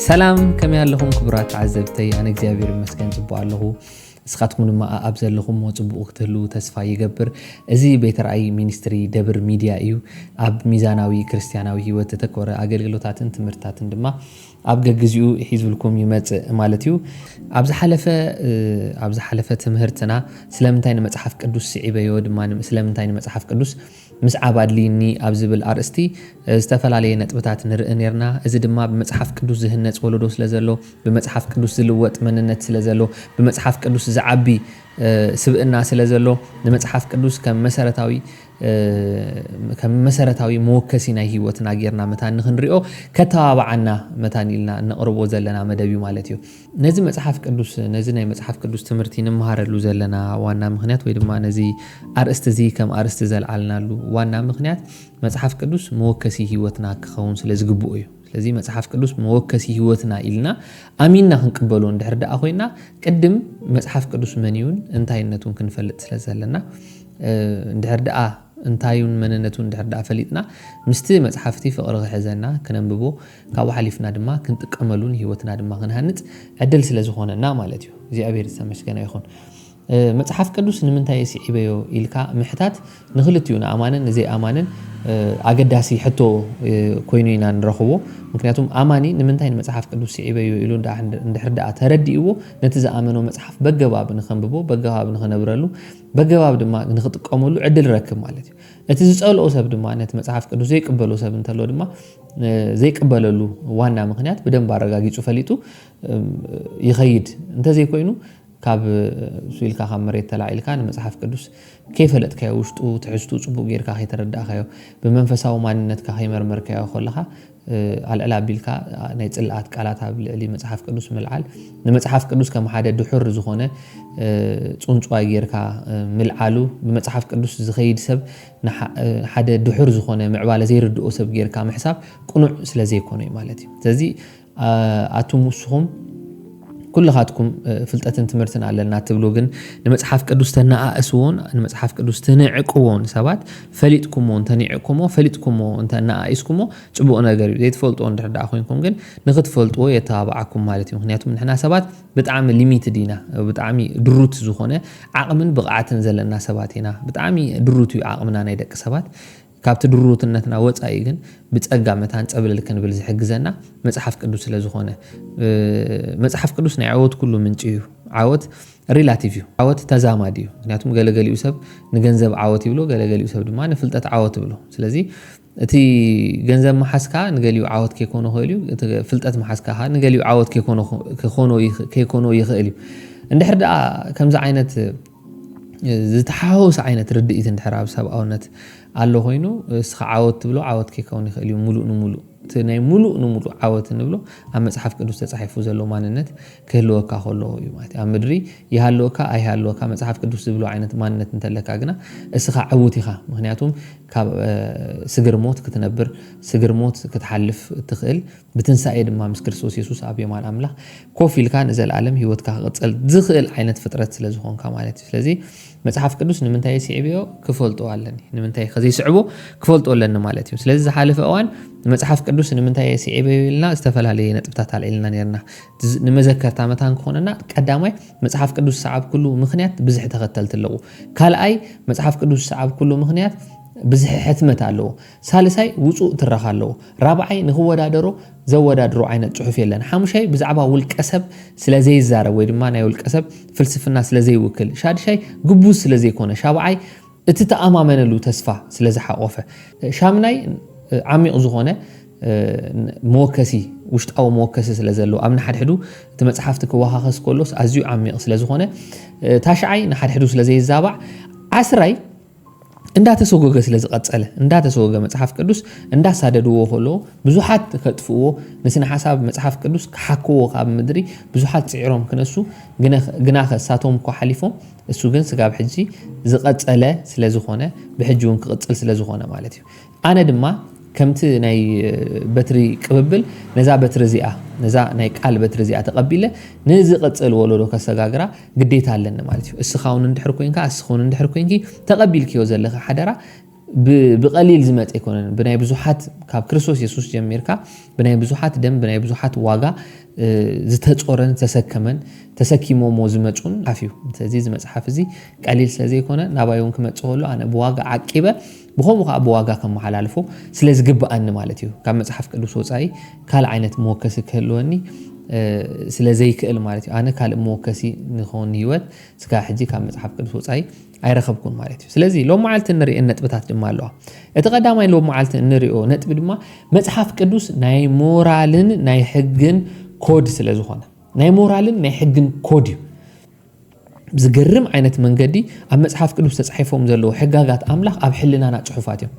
ሰላም ከመይ ኣለኹም ክቡራት ዓዘብተይ ኣነ እግዚአብሔር ይመስገን ጽቡቕ ኣለኹ እስኻትኩም ድማ ኣብ ዘለኹም ጽቡቕ ክትህሉ ተስፋ ይገብር እዚ ቤት ራእይ ሚኒስትሪ ደብር ሚድያ እዩ ኣብ ሚዛናዊ ክርስቲያናዊ ህይወት ተተኮረ ኣገልግሎታትን ትምህርታትን ድማ ኣብ ገግዚኡ ሒዝልኩም ይመጽእ ማለት እዩ ኣብ ዝሓለፈ ትምህርትና ስለምንታይ መጽሐፍ ቅዱስ ሲዒበዮ ድማ ስለምንታይ መጽሐፍ ቅዱስ ምስ ዓባድሊኒ ኣብ ዝብል ኣርእስቲ ዝተፈላለዩ ነጥብታት ንርኢ ነርና እዚ ድማ ብመጽሐፍ ቅዱስ ዝህነጽ ወለዶ ስለዘሎ ብመጽሐፍ ቅዱስ ዝልወጥ መንነት ስለዘሎ ብመጽሐፍ ቅዱስ ዝዓቢ ስብእና ስለዘሎ ንመጽሐፍ ቅዱስ ከም መሰረታዊ መወከሲ ናይ ህይወትና ጌርና መታን ንኽንሪኦ ከተባባዓና መታን ኢልና ነቕርቦ ዘለና መደብ እዩ ማለት እዩ ነዚ መጽሐፍ ቅዱስ ነዚ ናይ መጽሐፍ ቅዱስ ትምህርቲ ንመሃረሉ ዘለና ዋና ምክንያት ወይ ድማ ነዚ ኣርእስቲ እዚ ከም ኣርእስቲ ዘልዓልናሉ ዋና ምክንያት መጽሐፍ ቅዱስ መወከሲ ህይወትና ክኸውን ስለዝግብኦ እዩ ስለዚህ መጽሐፍ ቅዱስ መወከሲ ህይወትና ኢልና ኣሚንና ክንቅበሎ እንድሕር ደኣ ኮይና ቅድም መጽሐፍ ቅዱስ መንዩን እንታይነቱን ክንፈልጥ ስለዘለና እንድሕር ደኣ እንታዩን መንነቱን እንድሕር ደኣ ፈሊጥና ምስቲ መጽሐፍቲ ፍቕሪ ክሕዘና ክነንብቦ ካብኡ ሓሊፍና ድማ ክንጥቀመሉን ህይወትና ድማ ክንሃንጽ ዕድል ስለዝኾነና ማለት እዩ እግዚአብሔር ይመስገን ይኹን መጽሐፍ ቅዱስ ንምንታይ ሲዒበዮ ኢልካ ምሕታት ንኽልትዩ ንኣማንን ንዘይኣማንን ኣገዳሲ ሕቶ ኮይኑ ኢና ንረኽቦ ምክንያቱም ኣማኒ ንምንታይ መጽሐፍ ቅዱስ ሲዒበዮ ኢሉ እንድሕር ደኣ ተረዲእዎ ነቲ ዝኣመኖ መጽሐፍ በገባብ ንኸንብቦ በገባብ ንኽነብረሉ በገባብ ድማ ንኽጥቀመሉ ዕድል ረክብ ማለት እዩ እቲ ዝጸልኦ ሰብ ድማ ነቲ መጽሐፍ ቅዱስ ዘይቅበሎ ሰብ እንተሎ ድማ ዘይቅበለሉ ዋና ምክንያት ብደንብ ኣረጋጊጹ ፈሊጡ ይኸይድ እንተዘይኮይኑ ካብ ስዊልካ ካብ መሬት ተላዒልካ ንመጽሐፍ ቅዱስ ከይፈለጥካዮ ውሽጡ ትሕዝቱ ጽቡቕ ጌርካ ከይተረዳእካዮ ብመንፈሳዊ ማንነትካ ከይመርመርካዮ ከለኻ ኣልዕላ ቢልካ ናይ ጽልኣት ቃላት ኣብ ልዕሊ መጽሐፍ ቅዱስ ምልዓል ንመጽሐፍ ቅዱስ ከም ሓደ ድሑር ዝኾነ ጽንጽዋይ ጌርካ ምልዓሉ ብመጽሐፍ ቅዱስ ዝኸይድ ሰብ ሓደ ድሑር ዝኾነ ምዕባለ ዘይርድኦ ሰብ ጌርካ ምሕሳብ ቁኑዕ ስለዘይኮነ እዩ ማለት እዩ ስለዚ ኣቱም ውስኹም ኩልኻትኩም ፍልጠትን ትምህርትን ኣለና ትብሉ ግን ንመጽሐፍ ቅዱስ ተነኣእስዎን ንመጽሐፍ ቅዱስ ተነዕቅዎን ሰባት ፈሊጥኩሞ እንተኒዕኩሞ ፈሊጥኩሞ እንተነኣኢስኩሞ ጽቡቕ ነገር እዩ ዘይትፈልጥዎ እንድሕር ደኣ ኮይንኩም ግን ንኽትፈልጥዎ የተባብዓኩም ማለት እዩ ምክንያቱም ንሕና ሰባት ብጣዕሚ ሊሚትድ ኢና ብጣዕሚ ድሩት ዝኾነ ዓቕምን ብቕዓትን ዘለና ሰባት ኢና ብጣዕሚ ድሩት እዩ ዓቕምና ናይ ደቂ ሰባት ካብቲ ድሩትነትና ወፃኢ ግን ብጸጋ መታን ጸብለል ክንብል ዝሕግዘና መጽሐፍ ቅዱስ ስለዝኾነ መጽሐፍ ቅዱስ ናይ ዓወት ኩሉ ምንጭ እዩ ዓወት ሪላቲቭ እዩ ዓወት ተዛማዲ እዩ ምክንያቱም ገለገሊኡ ሰብ ንገንዘብ ዓወት ይብሎ ገለገሊኡ ሰብ ድማ ንፍልጠት ዓወት ይብሎ ስለዚ እቲ ገንዘብ መሓስካ ንገሊኡ ዓወት ከይኮኖ ይኽእል እዩ እቲ ፍልጠት መሓስካ ንገሊኡ ዓወት ከይኮኖ ይኽእል እዩ እንድሕር ደኣ ከምዚ ዓይነት ዝተሓወሰ ዓይነት ርድኢት እንድሕር ኣብ ሰብኣውነት ኣሎ ኮይኑ እስኻ ዓወት ትብሎ ዓወት ከይከውን ይኽእል እዩ ሙሉእ ንሙሉእ እቲ ናይ ሙሉእ ንሙሉእ ዓወት ንብሎ ኣብ መጽሐፍ ቅዱስ ተጻሒፉ ዘሎ ማንነት ክህልወካ ከሎ እዩ ማለት ኣብ ምድሪ ይሃልወካ ኣይሃልወካ መጽሐፍ ቅዱስ ዝብሎ ዓይነት ማንነት እንተለካ ግና እስኻ ዓውት ኢኻ ምክንያቱም ካብ ስግር ሞት ክትነብር ስግር ሞት ክትሓልፍ ትኽእል ብትንሳኤ ድማ ምስ ክርስቶስ ኢየሱስ ኣብ የማን ኣምላኽ ኮፍ ኢልካ ንዘለኣለም ህይወትካ ክቕጽል ዝኽእል ዓይነት ፍጥረት ስለዝኾንካ ማለት እዩ ስለዚ መጽሐፍ ቅዱስ ንምንታይ ሲዒብዮ ክፈልጦ ኣለኒ ንምንታይ ከዘይስዕቦ ክፈልጦ ኣለኒ ማለት እዩ ስለዚ ዝሓለፈ እዋን መጽሐፍ ቅዱስ ንምንታይ ሲዒብዮ ኢልና ዝተፈላለየ ነጥብታት ኣልዒልና ነርና ንመዘከርታ መታን ክኾነና ቀዳማይ መጽሐፍ ቅዱስ ሰዓብ ኩሉ ምክንያት ብዙሕ ተኸተልቲ ኣለዎ ካልኣይ መጽሐፍ ቅዱስ ሰዓብ ኩሉ ምክንያት ብዙሕ ሕትመት ኣለዎ ሳልሳይ ውፁእ ትረኻ ኣለዎ ራብዓይ ንኽወዳደሮ ዘወዳድሮ ዓይነት ጽሑፍ የለን ሓሙሻይ ብዛዕባ ውልቀ ሰብ ስለዘይዛረብ ወይ ድማ ናይ ውልቀ ሰብ ፍልስፍና ስለዘይውክል ሻድሻይ ግቡዝ ስለዘይኮነ ሻብዓይ እቲ ተኣማመነሉ ተስፋ ስለዝሓቆፈ ሻምናይ ዓሚቕ ዝኾነ መወከሲ ውሽጣዊ መወከሲ ስለዘለዎ ኣብ ንሓድሕዱ እቲ መጽሓፍቲ ክወሃኸስ ከሎስ ኣዝዩ ዓሚቕ ስለዝኾነ ታሽዓይ ንሓድሕዱ ስለዘይዛባዕ ዓስራይ እንዳተሰጎገ ስለዝቐጸለ እንዳተሰጎገ መጽሐፍ ቅዱስ እንዳሳደድዎ ከሎ ብዙሓት ከጥፍዎ ንስነ ሓሳብ መጽሐፍ ቅዱስ ክሓክዎ ካብ ምድሪ ብዙሓት ጽዒሮም ክነሱ ግና ከሳቶም ሓሊፎም እሱ ግን ስጋብ ሕጂ ዝቐጸለ ስለዝኾነ ብሕጂ እውን ክቕጽል ስለዝኾነ ማለት እዩ ኣነ ድማ ከምቲ ናይ በትሪ ቅብብል ነዛ በትሪ እዚኣ ነዛ ናይ ቃል በትሪ እዚኣ ተቐቢለ ንዝቕጽል ወለዶ ከሰጋግራ ግዴታ ኣለኒ ማለት እዩ እስኻ እውን እንድሕር ኮይንካ እስኻ እውን እንድሕር ኮይንኪ ተቐቢልክዮ ዘለኻ ሓደራ بقليل زمت يكونن بناي بزوحات كاب كريستوس يسوس جميركا بناي بزوحات دم بناي بزوحات واغا زتتصورن تسكمن تسكيمو موزمچون عفيو تزي زمصحف زي قليل سلازي يكون نابايون كمصولو انا بواغا عقيبه بخوم خا بواغا كم حلالفو سلاز غبان مالتيو كاب مصحف قدوس وصاي كال عينت موكس كلوني سلازي كل مالتيو انا كال موكسي نخون هيوت سكا حجي كاب مصحف قدوس وصاي አይረከብኩን ማለት እዩ ስለዚህ ሎም ማዓልት ንሪኦ ነጥብታት ድማ ኣለዋ እቲ ቀዳማይ ሎም ማዓልት ንሪኦ ነጥብ ድማ መጽሐፍ ቅዱስ ናይ ሞራልን ናይ ሕግን ኮድ ስለ ዝኾነ ናይ ሞራልን ናይ ሕግን ኮድ እዩ ብዝገርም ዓይነት መንገዲ ኣብ መጽሐፍ ቅዱስ ተጻሒፎም ዘለዉ ሕጋጋት ኣምላኽ ኣብ ሕልናና ጽሑፋት እዮም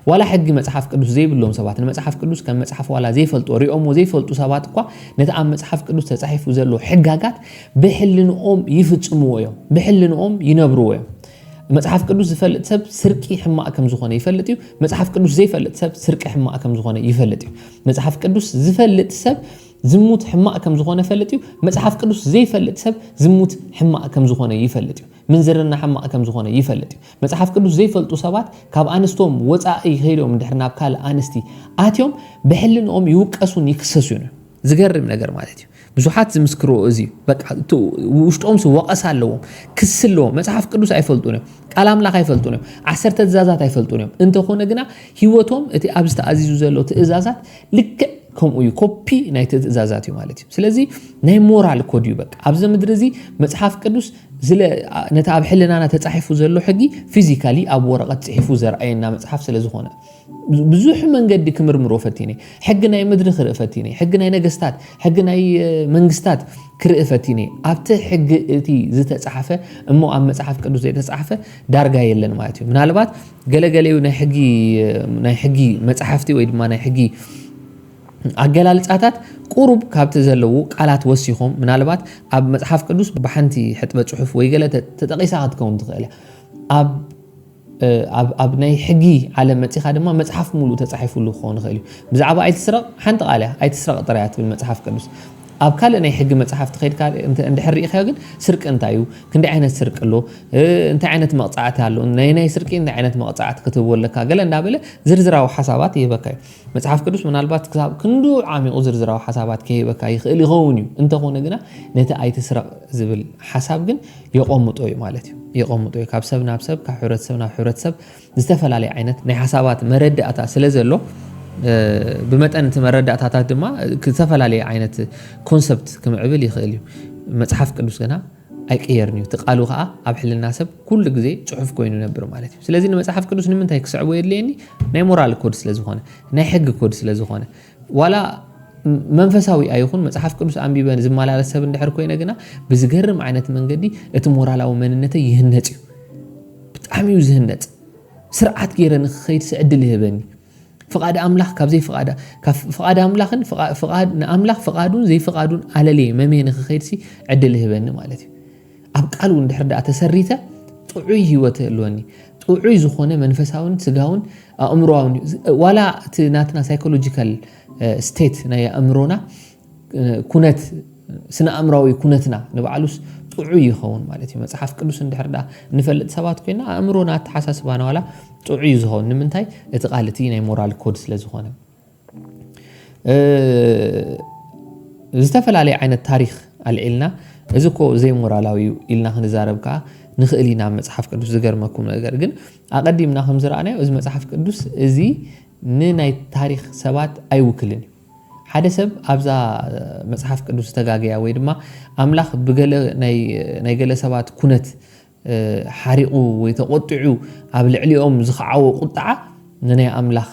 ዋላ ሕጊ መጽሐፍ ቅዱስ ዘይብሎም ሰባት ንመጽሐፍ ቅዱስ ከም መጽሐፍ ዋላ ዘይፈልጡ ሪኦሞ ዘይፈልጡ ሰባት እኳ ነቲ ኣብ መጽሐፍ ቅዱስ ተጻሒፉ ዘለዉ ሕጋጋት ብሕልንኦም ይፍጽምዎ እዮም ብሕልንኦም ይነብርዎ እዮም መጽሐፍ ቅዱስ ዝፈልጥ ሰብ ስርቂ ሕማቅ ከም ዝኾነ ይፈልጥ እዩ መጽሐፍ ቅዱስ ዘይፈልጥ ሰብ ስርቂ ሕማቅ ከም ዝኾነ ይፈልጥ እዩ መጽሐፍ ቅዱስ ዝፈልጥ ሰብ ዝሙት ሕማቅ ከም ዝኾነ ይፈልጥ እዩ መጽሐፍ ቅዱስ ዘይፈልጥ ሰብ ዝሙት ሕማቅ ከም ዝኾነ ይፈልጥ እዩ ምንዝርና ሕማቅ ከም ዝኾነ ይፈልጥ እዩ መጽሐፍ ቅዱስ ዘይፈልጡ ሰባት ካብ ኣንስቶም ወፃኢ ኸይዶም ድሕርና ኣብ ካል ኣንስቲ ኣትዮም ብሕልንኦም ይውቀሱን ይክሰሱን ዝገርም ነገር ማለት እዩ ብዙሓት ዝምስክሮ እዚ በቃ ውሽጦም ወቀሳ ኣለዎም ክስ ኣለዎም መጽሐፍ ቅዱስ ኣይፈልጡን ቃል ኣምላኽ ኣይፈልጡን 10 ትእዛዛት ኣይፈልጡን እንተኾነ ግና ህይወቶም እቲ ኣብ ዝተኣዚዙ ዘሎ ትእዛዛት ልክዕ ከምኡ እዩ ኮፒ ናይ ትእዛዛት እዩ ማለት እዩ ስለዚ ናይ ሞራል ኮድ እዩ በቃ ኣብዚ ምድሪ እዚ መጽሐፍ ቅዱስ ዝለ ነታ ኣብ ሕልናና ተጻሒፉ ዘሎ ሕጊ ፊዚካሊ ኣብ ወረቐት ጽሒፉ ዘርአየና መጽሐፍ ስለ ዝኾነ ብዙሕ መንገዲ ክምርምሮ ፈቲኔ ሕጊ ናይ ምድሪ ክርኢ ፈቲኔ ሕጊ ናይ ነገስታት ሕጊ ናይ መንግስታት ክርኢ ፈቲኔ ኣብቲ ሕጊ እቲ ዝተጻሕፈ እሞ ኣብ መጽሐፍ ቅዱስ ዘይተጻሕፈ ዳርጋ የለን ማለት እዩ ምናልባት ገለገለዩ ናይ ሕጊ መጽሐፍቲ ወይ ድማ ናይ ሕጊ ኣገላልጻታት ቁሩብ ካብቲ ዘለዉ ቃላት ወሲኾም ምናልባት ኣብ መጽሐፍ ቅዱስ ብሓንቲ ሕጥበ ጽሑፍ ወይ ገለ ተጠቂሳ ክትከውን ትኽእል ኣብ ናይ ሕጊ ዓለም መጽሓፍ ድማ መጽሐፍ ሙሉ ተጻሒፉሉ ክኸውን ይኽእል እዩ ብዛዕባ ኣይትስረቕ ሓንቲ ቃልያ ኣይትስረቕ ጥራያት ብመጽሐፍ ቅዱስ ኣብ ካልእ ናይ ሕጊ መጽሐፍ ትኸይድካ እንድሕር ሪኢኻዮ ግን ስርቂ እንታይ እዩ ክንደይ ዓይነት ስርቂ ኣሎ እንታይ ዓይነት መቕጻዕቲ ኣሎ ናይ ስርቂ እንታይ ዓይነት መቕጻዕቲ ክትብወለካ ገለ እንዳበለ ዝርዝራዊ ሓሳባት ይህበካ እዩ መጽሐፍ ቅዱስ ምናልባት ክሳብ ክንዱ ዓሚቑ ዝርዝራዊ ሓሳባት ከይህበካ ይኽእል ይኸውን እዩ እንተኾነ ግና ነቲ ኣይትስረቕ ዝብል ሓሳብ ግን የቆምጦ እዩ ማለት እዩ يقوم دوي كاب سب ناب سب كحورت سب ناب حورت سب استفعل عليه عينت نح حسابات مرد أتا سلزلو بمتن تمرد أتا دما استفعل عليه عينت كونسبت كم عبل يخليه متحف كدوس جنا أي كيرنيو تقالوا خا أبحل الناسب كل جزء تشوف كوينو نبرم عليه سلازين متحف كدوس نمن تايك سعوير ليني ناي مورال كودس لزخانة ناي حق كودس لزخانة ولا منفساوي أيخون متحف كدوس عم بيبان زمال على السبب اللي حركوين جنا بزجرم عينت من جدي اتمورال أو من النتي يهنتي بتعميو زهنت سرعة كيرن خير سعد اللي هبني فقاد أملاخ كابزي فقاد أملاخن فقاد أملاخ فقادون زي فقادون على ليه ما مين خير سي عد اللي هبني مالتي أبقالون دحر دا تسريته طعوي هوته لوني طعوي زخونه منفساون سغاون امروون ولا تناتنا سايكولوجيكال ستيت ناي امرونا كونت سنا امراوي كونتنا نبعلوس طعوي يخون مالتي مصحف قدوس دحر دا نفلط سبات كينا امرونا تحساسبانا ولا طعوي زخون نمنتاي اتقالتي ناي مورال كود سلازخونه زتفل علي عين التاريخ العلنا ازكو زي مورالاوي إلنا خنزاربكا نخلينا مصحف قدوس زغرمكم ነገር ግን አቀዲምና ከምዝራአና እዚ መጽሐፍ ቅዱስ እዚ ንናይ ታሪኽ ሰባት አይውክልን ሓደ ሰብ ኣብዛ መጽሐፍ ቅዱስ ተጋገያ ወይ ድማ ኣምላኽ ብገለ ናይ ገለ ሰባት ኩነት ሓሪቁ ወይ ተቆጥዑ ኣብ ልዕሊኦም ዝኸዓው ቁጣዓ ንናይ ኣምላኽ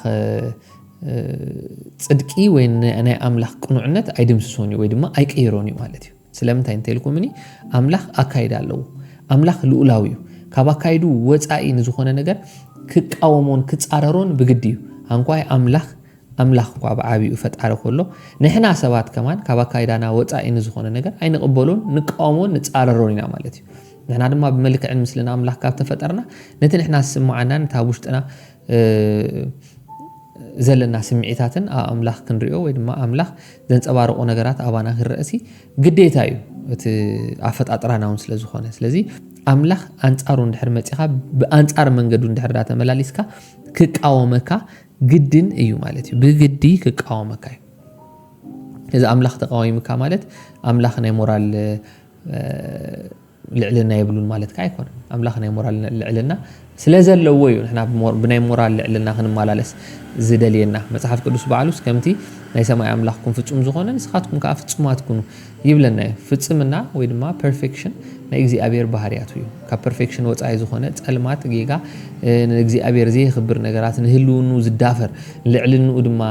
ጽድቂ ወይ ናይ ኣምላኽ ቅኑዕነት ኣይድምስሶኒ ወይ ድማ ኣይቀይሮኒ ማለት እዩ ስለምንታይ እንተልኩምኒ ኣምላኽ ኣካይድ ኣለዎ ኣምላኽ ልኡላዊ እዩ ካብ ኣካይዱ ወፃኢ ንዝኾነ ነገር ክቃወሞን ክጻረሮን ብግዲ እዩ አንኳይ ኣምላኽ ኳ ብዓቢኡ ፈጣሪ ኮሎ ንሕና ሰባት ከማን ካብ ኣካይዳና ወፃኢ ንዝኾነ ነገር ኣይንቕበሎን ንቃወሞን ንጻረሮን ኢና ማለት እዩ ንሕና ድማ ብመልክዕን ምስልና ኣምላኽ ካብ ተፈጠርና ነቲ ንሕና ዝስማዓና ንታ ውሽጥና ዘለና ስምዒታትን ኣምላኽ ክንሪኦ ወይ ድማ ኣምላኽ ዘንጸባርቆ ነገራት ኣባና ክረእሲ ግዴታ እዩ እቲ ኣፈጣጥራና እውን ስለ ዝኾነ ስለዚ ኣምላኽ ኣንጻሩ እንድሕር መፂኻ ብኣንጻር መንገዱ እንድሕር ተመላሊስካ ክቃወመካ ግድን እዩ ማለት እዩ ብግዲ ክቃወመካ እዩ እዚ ኣምላኽ ተቃዋሚካ ማለት ኣምላኽ ናይ ሞራል ልዕልና የብሉን ማለት ካ ኣይኮነ ኣምላኽ ናይ ሞራል ልዕልና ስለ ዘለዎ እዩ ንሕና ብናይ ሞራል ልዕልና ክንመላለስ ዝደልየና መጽሓፍ ቅዱስ በዓሉስ ከምቲ ናይ ሰማይ ኣምላኽኩም ፍጹም ዝኾነ ንስኻትኩም ከዓ ፍጹማት ኩኑ ይብለና እዩ ፍጽምና ወይ ድማ ፐርፌክሽን ናይ እግዚኣብሔር ባህርያቱ እዩ ካብ ፐርፌክሽን ወፃኢ ዝኾነ ጸልማት ጌጋ ንእግዚኣብሔር ዘይኽብር ነገራት ንህልውኑ ዝዳፈር ልዕልንኡ ድማ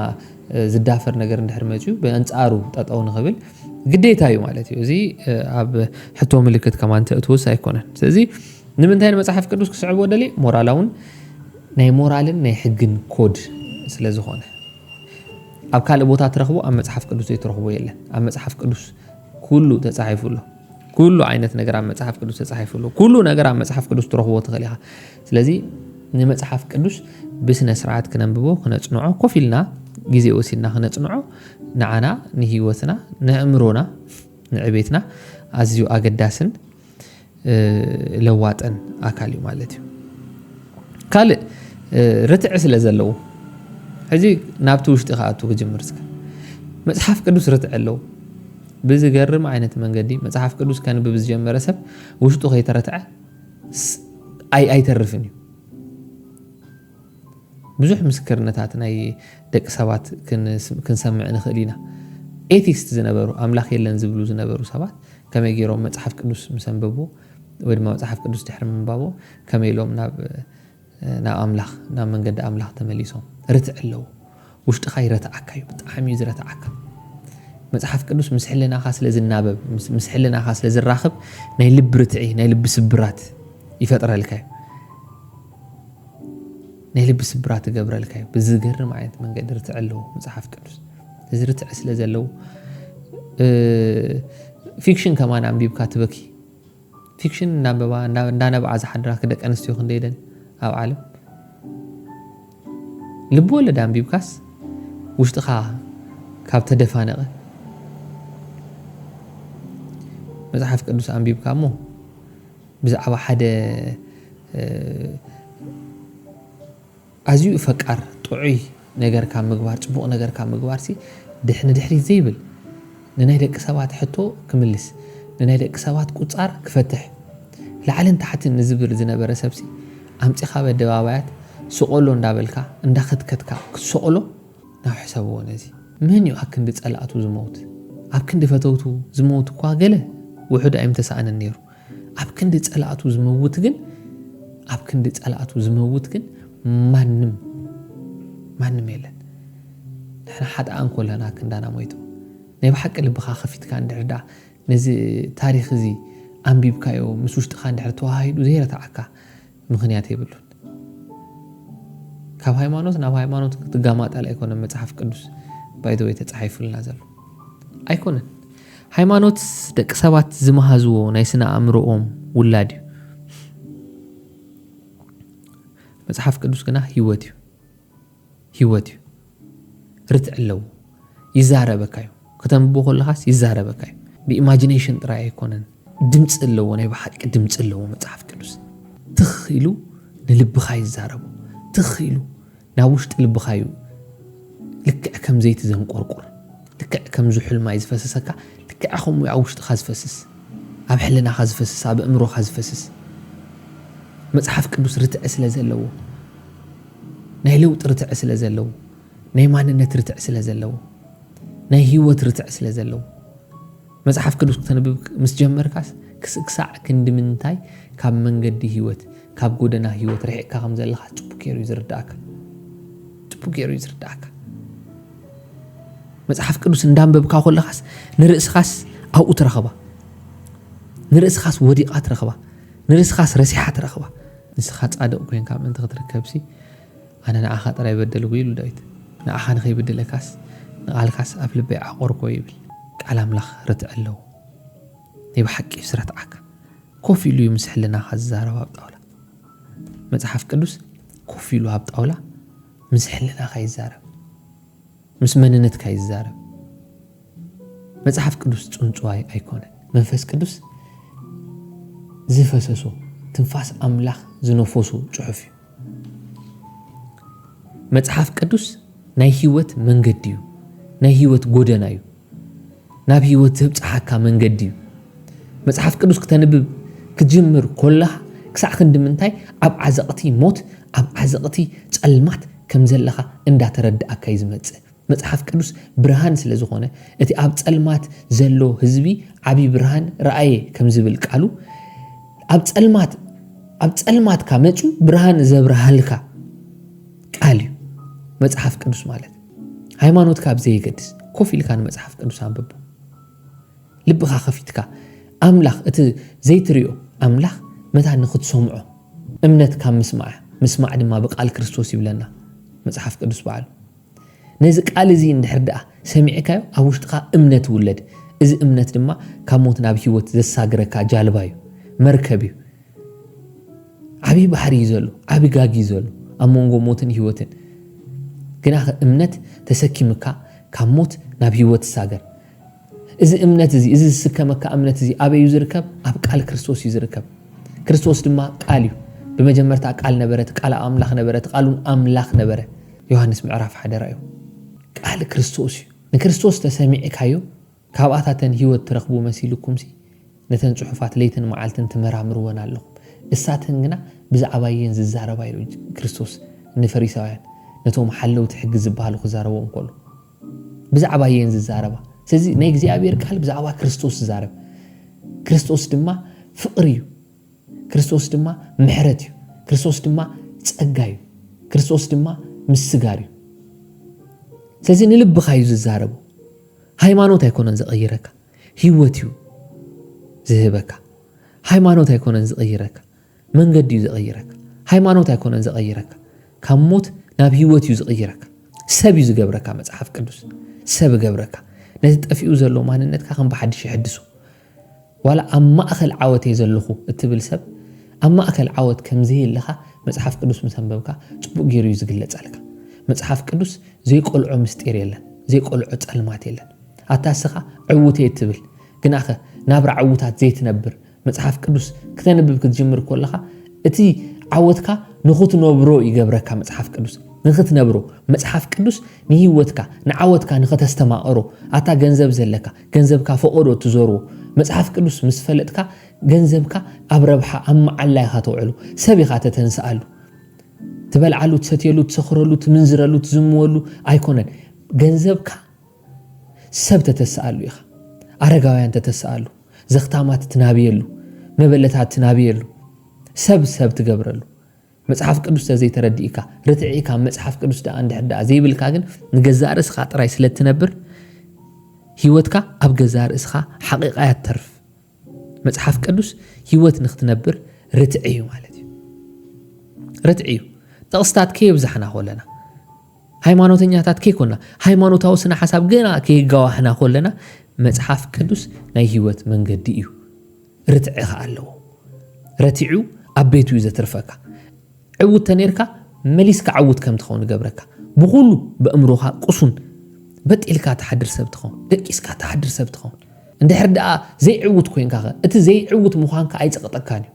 ዝዳፈር ነገር እንድሕር መፅዩ በአንጻሩ ጠጠው ንኽብል ግዴታ እዩ ማለት እዩ እዚ ኣብ ሕቶ ምልክት ከማን ተእትውስ ኣይኮነን ስለዚ ንምንታይ መጽሓፍ ቅዱስ ክስዕብዎ ደሊ ሞራላውን ናይ ሞራልን ናይ ሕግን ኮድ ስለ ዝኾነ ኣብ ካልእ ቦታ ትረኽቦ ኣብ መጽሓፍ ቅዱስ ዘይትረኽቦ የለን ኣብ መጽሓፍ ቅዱስ ኩሉ ተጻሒፉሎ ኩሉ ዓይነት ነገር ኣብ መጽሓፍ ቅዱስ ተጻሒፉሎ ኩሉ ነገር ኣብ መጽሓፍ ቅዱስ ትረኽቦ ትኽእል ኢኻ ስለዚ ንመጽሓፍ ቅዱስ ብስነ ስርዓት ክነንብቦ ክነጽንዖ ኮፍ ኢልና ግዜ ወሲድና ክነጽንዖ ንዓና ንሂወትና ንእምሮና ንዕቤትና ኣዝዩ ኣገዳስን ለዋጠን ኣካል እዩ ማለት እዩ ካልእ ርትዕ ስለ ዘለዎ ሕጂ ናብቲ ውሽጢ ከኣቱ ክጅምር እስከ መጽሓፍ ቅዱስ ርትዕ ኣለዎ ብዝገርም ዓይነት መንገዲ መጽሓፍ ቅዱስ ከንብብ ዝጀመረ ሰብ ውሽጡ ከይተረትዐ ኣይተርፍን እዩ ብዙሕ ምስክርነታት ናይ ደቂ ሰባት ክንሰምዕ ንኽእል ኢና ኤቲክስት ዝነበሩ ኣምላኽ የለን ዝብሉ ዝነበሩ ሰባት ከመይ ገይሮም መጽሓፍ ቅዱስ ምስ አንበቡ ወይ ድማ መጽሓፍ ቅዱስ ድሕሪ ምንባቦ ከመይ ኢሎም ናብ ኣምላኽ ናብ መንገዲ ኣምላኽ ተመሊሶም ርትዕ ኣለዎ ውሽጥኻ ይረትዓካ እዩ ብጣዕሚ እዩ ዝረትዓካ መጽሓፍ ቅዱስ ምስ ሕልናኻ ስለ ዝናበብ ምስ ሕልናኻ ስለ ዝራኽብ ናይ ልቢ ርትዒ ናይ ልቢ ስብራት ይፈጥረልካ እዩ ናይ ልቢ ስብራት ይገብረልካ እዩ ብዝገርም ዓይነት መንገዲ ርትዕ ኣለዎ መጽሓፍ ቅዱስ እዚ ርትዕ ስለ ዘለዎ ፊክሽን ከማን ኣንቢብካ ትበኪ ፊክሽን እንዳነበዓ ዝሓድራ ደቂ ኣንስትዮ ክንደይደን ኣብ ዓለም ልቢ ወለድ ኣንቢብካስ ውሽጥኻ ካብ ተደፋነቐ መጽሓፍ ቅዱስ ኣንቢብካ እሞ ብዛዕባ ሓደ ኣዝዩ ፈቃር ጥዑይ ነገር ካብ ምግባር ጽቡቕ ነገር ካብ ምግባር ሲ ድሕሪ ዘይብል ንናይ ደቂ ሰባት ሕቶ ክምልስ ንናይ ደቂ ሰባት ቁጻር ክፈትሕ ላዕልን ታሕትን ንዝብል ዝነበረ ሰብሲ ኣምፂኻ በደባባያት ስቆሎ እንዳበልካ እንዳኸትከትካ ክትሰቆሎ ናብ ሕሰብዎ ነዚ ምን እዩ ኣብ ክንዲ ጸላእቱ ዝመውት ኣብ ክንዲ ፈተውቱ ዝመውት እኳ ገለ ውሑድ ኣይምተሰኣነን ነይሩ ኣብ ክንዲ ጸላእቱ ዝመውት ግን ማንም የለን ንሕና ሓጥኣን ኮለና ክንዳና ሞይቶ ናይ ብሓቂ ልብኻ ከፊትካ እንድሕር ነዚ ታሪክ እዚ ኣንቢብካዮ ምስ ውሽጥኻ እንድሕር ተዋሂዱ ዘይረትዓካ ምክንያት የብሉን ካብ ሃይማኖት ናብ ሃይማኖት ክትጋማጠል ኣይኮነን መጽሓፍ ቅዱስ ባይዘ ወይ ተጻሒፉልና ዘሎ ኣይኮነን ሃይማኖት ደቂ ሰባት ዝመሃዝዎ ናይ ስነ ኣእምሮኦም ውላድ እዩ መጽሓፍ ቅዱስ ግና ህይወት እዩ ርትዕ ኣለዎ ይዛረበካ እዩ ከተንብቦ ከለኻስ ይዛረበካ እዩ ብኢማጂኔሽን ጥራይ ኣይኮነን ድምፂ ኣለዎ ናይ ብሓቂ ድምፂ ኣለዎ መጽሓፍ ቅዱስ ትኽ ኢሉ ንልብኻ ይዛረቡ ትኽ ኢሉ ናብ ውሽጢ ልብኻ እዩ ልክዕ ከም ዘይቲ ዘንቆርቁር ልክዕ ከም ዝሑል ማይ ዝፈሰሰካ ልክዕ ከምኡ ኣብ ውሽጥኻ ዝፈስስ ኣብ ሕልናኻ ዝፈስስ ኣብ እምሮኻ ዝፈስስ መጽሓፍ ቅዱስ ርትዕ ስለ ዘለዎ ናይ ለውጥ ርትዕ ስለ ዘለዎ ናይ ማንነት ርትዕ ስለ ዘለዎ ናይ ህይወት ርትዕ ስለ ዘለዎ መጽሓፍ ቅዱስ ከተንብብ ምስ ጀመርካስ ክሳዕ ክንዲ ምንታይ ካብ መንገዲ ህይወት ካብ ጎደና ህይወት ርሒቕካ ከም ዘለኻ ጽቡቕ ጌሩ ይዝርዳእካ መጽሓፍ ቅዱስ እንዳንበብካ ከለኻስ ንርእስኻስ ኣብኡ ትረኽባ ንርእስኻስ ወዲቓ ትረኽባ ንርእስኻስ ረሲሓ ትረኽባ ንስኻ ጻድቕ ኮይንካ ምእንቲ ክትርከብሲ ኣነ ንዓኻ ጥራይ በደልኩ ኢሉ ዳዊት ንዓኻ ንኸይብድለካስ ንቓልካስ ኣብ ልበይ ዓቆርኮ ይብል ቃል ኣምላኽ ርትዕ ኣለዎ ናይ ብሓቂ ስረትዓካ ኮፍ ኢሉ ምስ ሕልናኻ ዝዛረብ ኣብ ጣውላ መጽሓፍ ቅዱስ ኮፍ ኢሉ ኣብ ጣውላ ምስ ሕልናኻ ይዛረብ ምስ መንነትካ ይዛረብ መጽሓፍ ቅዱስ ጽንጽዋይ ኣይኮነን መንፈስ ቅዱስ ዝፈሰሶ ትንፋስ ኣምላኽ ዝነፈሱ ጽሑፍ እዩ መጽሓፍ ቅዱስ ናይ ህይወት መንገዲ እዩ ናይ ህይወት ጎደና እዩ ናብ ህይወት ዝብጽሓካ መንገዲ እዩ መጽሓፍ ቅዱስ ከተንብብ ክትጅምር ኮላህ ክሳዕ ክንድምንታይ ኣብ ዓዘቕቲ ሞት ኣብ ዓዘቕቲ ጸልማት ከም ዘለኻ እንዳተረዳእካ ይዝመጽእ መጽሓፍ ቅዱስ ብርሃን ስለ ዝኾነ እቲ ኣብ ጸልማት ዘሎ ህዝቢ ዓቢ ብርሃን ረአየ ከም ዝብል ቃሉ ኣብ ጸልማት ካ መጹ ብርሃን ዘብርሃልካ ቃል እዩ መጽሓፍ ቅዱስ ማለት ሃይማኖትካ ብዘይገድስ ኮፍ ኢልካ መጽሓፍ ቅዱስ አንብብ ልብኻ ኸፊትካ ኣምላኽ እቲ ዘይትሪኦ ኣምላኽ መታ ንኽትሰምዖ እምነትካ ምስማዕ ድማ ብቃል ክርስቶስ ይብለና መጽሓፍ ቅዱስ በዓሉ ነዚ ቃል እዚ እንድሕር ደኣ ሰሚዕካዮ ኣብ ውሽጥኻ እምነት ውለድ እዚ እምነት ድማ ካብ ሞት ናብ ህይወት ዘሳግረካ ጃልባ እዩ መርከብ እዩ ዓቢ ባሕሪ ዘሎ ዓቢ ጋጊ ዘሎ ኣብ መንጎ ሞትን ህይወትን ግና እምነት ተሰኪምካ ካብ ሞት ናብ ህይወት ሳገር እዚ እምነት እዚ ዝስከመካ እምነት እዚ ኣበይ ዝርከብ ኣብ ቃል ክርስቶስ ይዝርከብ ክርስቶስ ድማ ቃል እዩ በመጀመርታ ቃል ነበረ ቃል ኣምላኽ ነበረ ቃሉን ኣምላኽ ነበረ ዮሐንስ ምዕራፍ 1 ራእዩ ቃል ክርስቶስ እዩ ንክርስቶስ ተሰሚዕካዮ ካብኣታተን ህይወት ትረኽቡ መሲልኩምሲ ነተን ጽሑፋት ለይትን መዓልትን ትመራምርወን ኣለኹም እሳተን ግና ብዛዕባየን ዝዛረባ ኢሉ ክርስቶስ ንፈሪሳውያን ነቶም ሓለውቲ ሕጊ ዝበሃሉ ክዛረቦም ከሎ ብዛዕባየን ዝዛረባ ስለዚ ናይ እግዚአብሔር ቃል ብዛዕባ ክርስቶስ ዝዛረብ ክርስቶስ ድማ ፍቅሪ እዩ ክርስቶስ ድማ ምሕረት እዩ ክርስቶስ ድማ ጸጋ እዩ ክርስቶስ ድማ ምስጋር እዩ ስለዚ ንልብኻ እዩ ዝዛረቡ ሃይማኖት ኣይኮነን ዝቀይረካ ህይወት እዩ ዝህበካ ሃይማኖት ኣይኮነን ዝቀይረካ መንገዲ እዩ ዝቀይረካ ሃይማኖት ኣይኮነን ዝቀይረካ ካብ ሞት ናብ ህይወት እዩ ዝቀይረካ ሰብ እዩ ዝገብረካ መጽሓፍ ቅዱስ ሰብ ገብረካ ነቲ ጠፊኡ ዘሎ ማንነትካ ከም በሓድሽ ይሕድሱ ዋላ ኣብ ማእኸል ዓወት ዘለኹ እትብል ሰብ ኣብ ማእከል ዓወት ከም ዘይለኻ መጽሓፍ ቅዱስ ምሰንበብካ ጽቡቕ ገይሩ እዩ ዝግለጸልካ መጽሓፍ ቅዱስ ዘይቆልዖ ምስጢር የለን ዘይቆልዖ ጸልማት የለን ኣታስኻ ዕውቴ እትብል ግናኸ ናብ ዓውታት ዘይትነብር መጽሓፍ ቅዱስ ከተነብብ ክትጅምር ኮለኻ እቲ ዓወትካ ንኽትነብሮ ይገብረካ መጽሓፍ ቅዱስ ንኽትነብሮ መጽሓፍ ቅዱስ ንህይወትካ ንዓወትካ ንኽተስተማቕሮ ኣታ ገንዘብ ዘለካ ገንዘብካ ፈቆዶ ትዞርዎ መጽሓፍ ቅዱስ ምስ ፈለጥካ ገንዘብካ ኣብ ረብሓ ኣብ መዓላ ኢኻ ተውዕሉ ሰብ ኢኻ ተተንስኣሉ ትበልዓሉ ትሰትየሉ ትሰኽረሉ ትምንዝረሉ ትዝምወሉ ኣይኮነን ገንዘብካ ሰብ ተተስኣሉ ኢኻ ኣረጋውያን ተተስኣሉ ዘኽታማት ትናብየሉ መበለታት ትናብየሉ ሰብ ትገብረሉ መጽሓፍ ቅዱስ ዘይተረዲእካ ርትዒካ መጽሓፍ ቅዱስ ዳ እንድሕዳ ዘይብልካ ግን ንገዛእ ርእስኻ ጥራይ ስለትነብር ህይወትካ ኣብ ገዛእ ርእስኻ ሓቂቃ ያተርፍ መጽሓፍ ቅዱስ ህይወት ንኽትነብር ርትዒ እዩ ማለት እዩ ርትዒ እዩ ጥቕስታት ከየብዛሕና ኮለና ሃይማኖተኛታት ከይኮና ሃይማኖታዊ ስነ ሓሳብ ገና ከይጋዋሕና ኮለና መጽሓፍ ቅዱስ ናይ ህይወት መንገዲ እዩ ርትዒኻ ኣለዎ ረቲዑ ኣብ ቤቱ እዩ ዘትርፈካ ዕውት ተነርካ መሊስካ ዓውት ከም ትኸውን ገብረካ ብኩሉ በእምሮኻ ቁሱን በጢልካ ተሓድር ሰብ ትኸውን ደቂስካ ተሓድር ሰብ ትኸውን እንድሕር ደኣ ዘይዕውት ኮይንካ እቲ ዘይዕውት ምዃንካ ኣይፀቕጠካን እዩ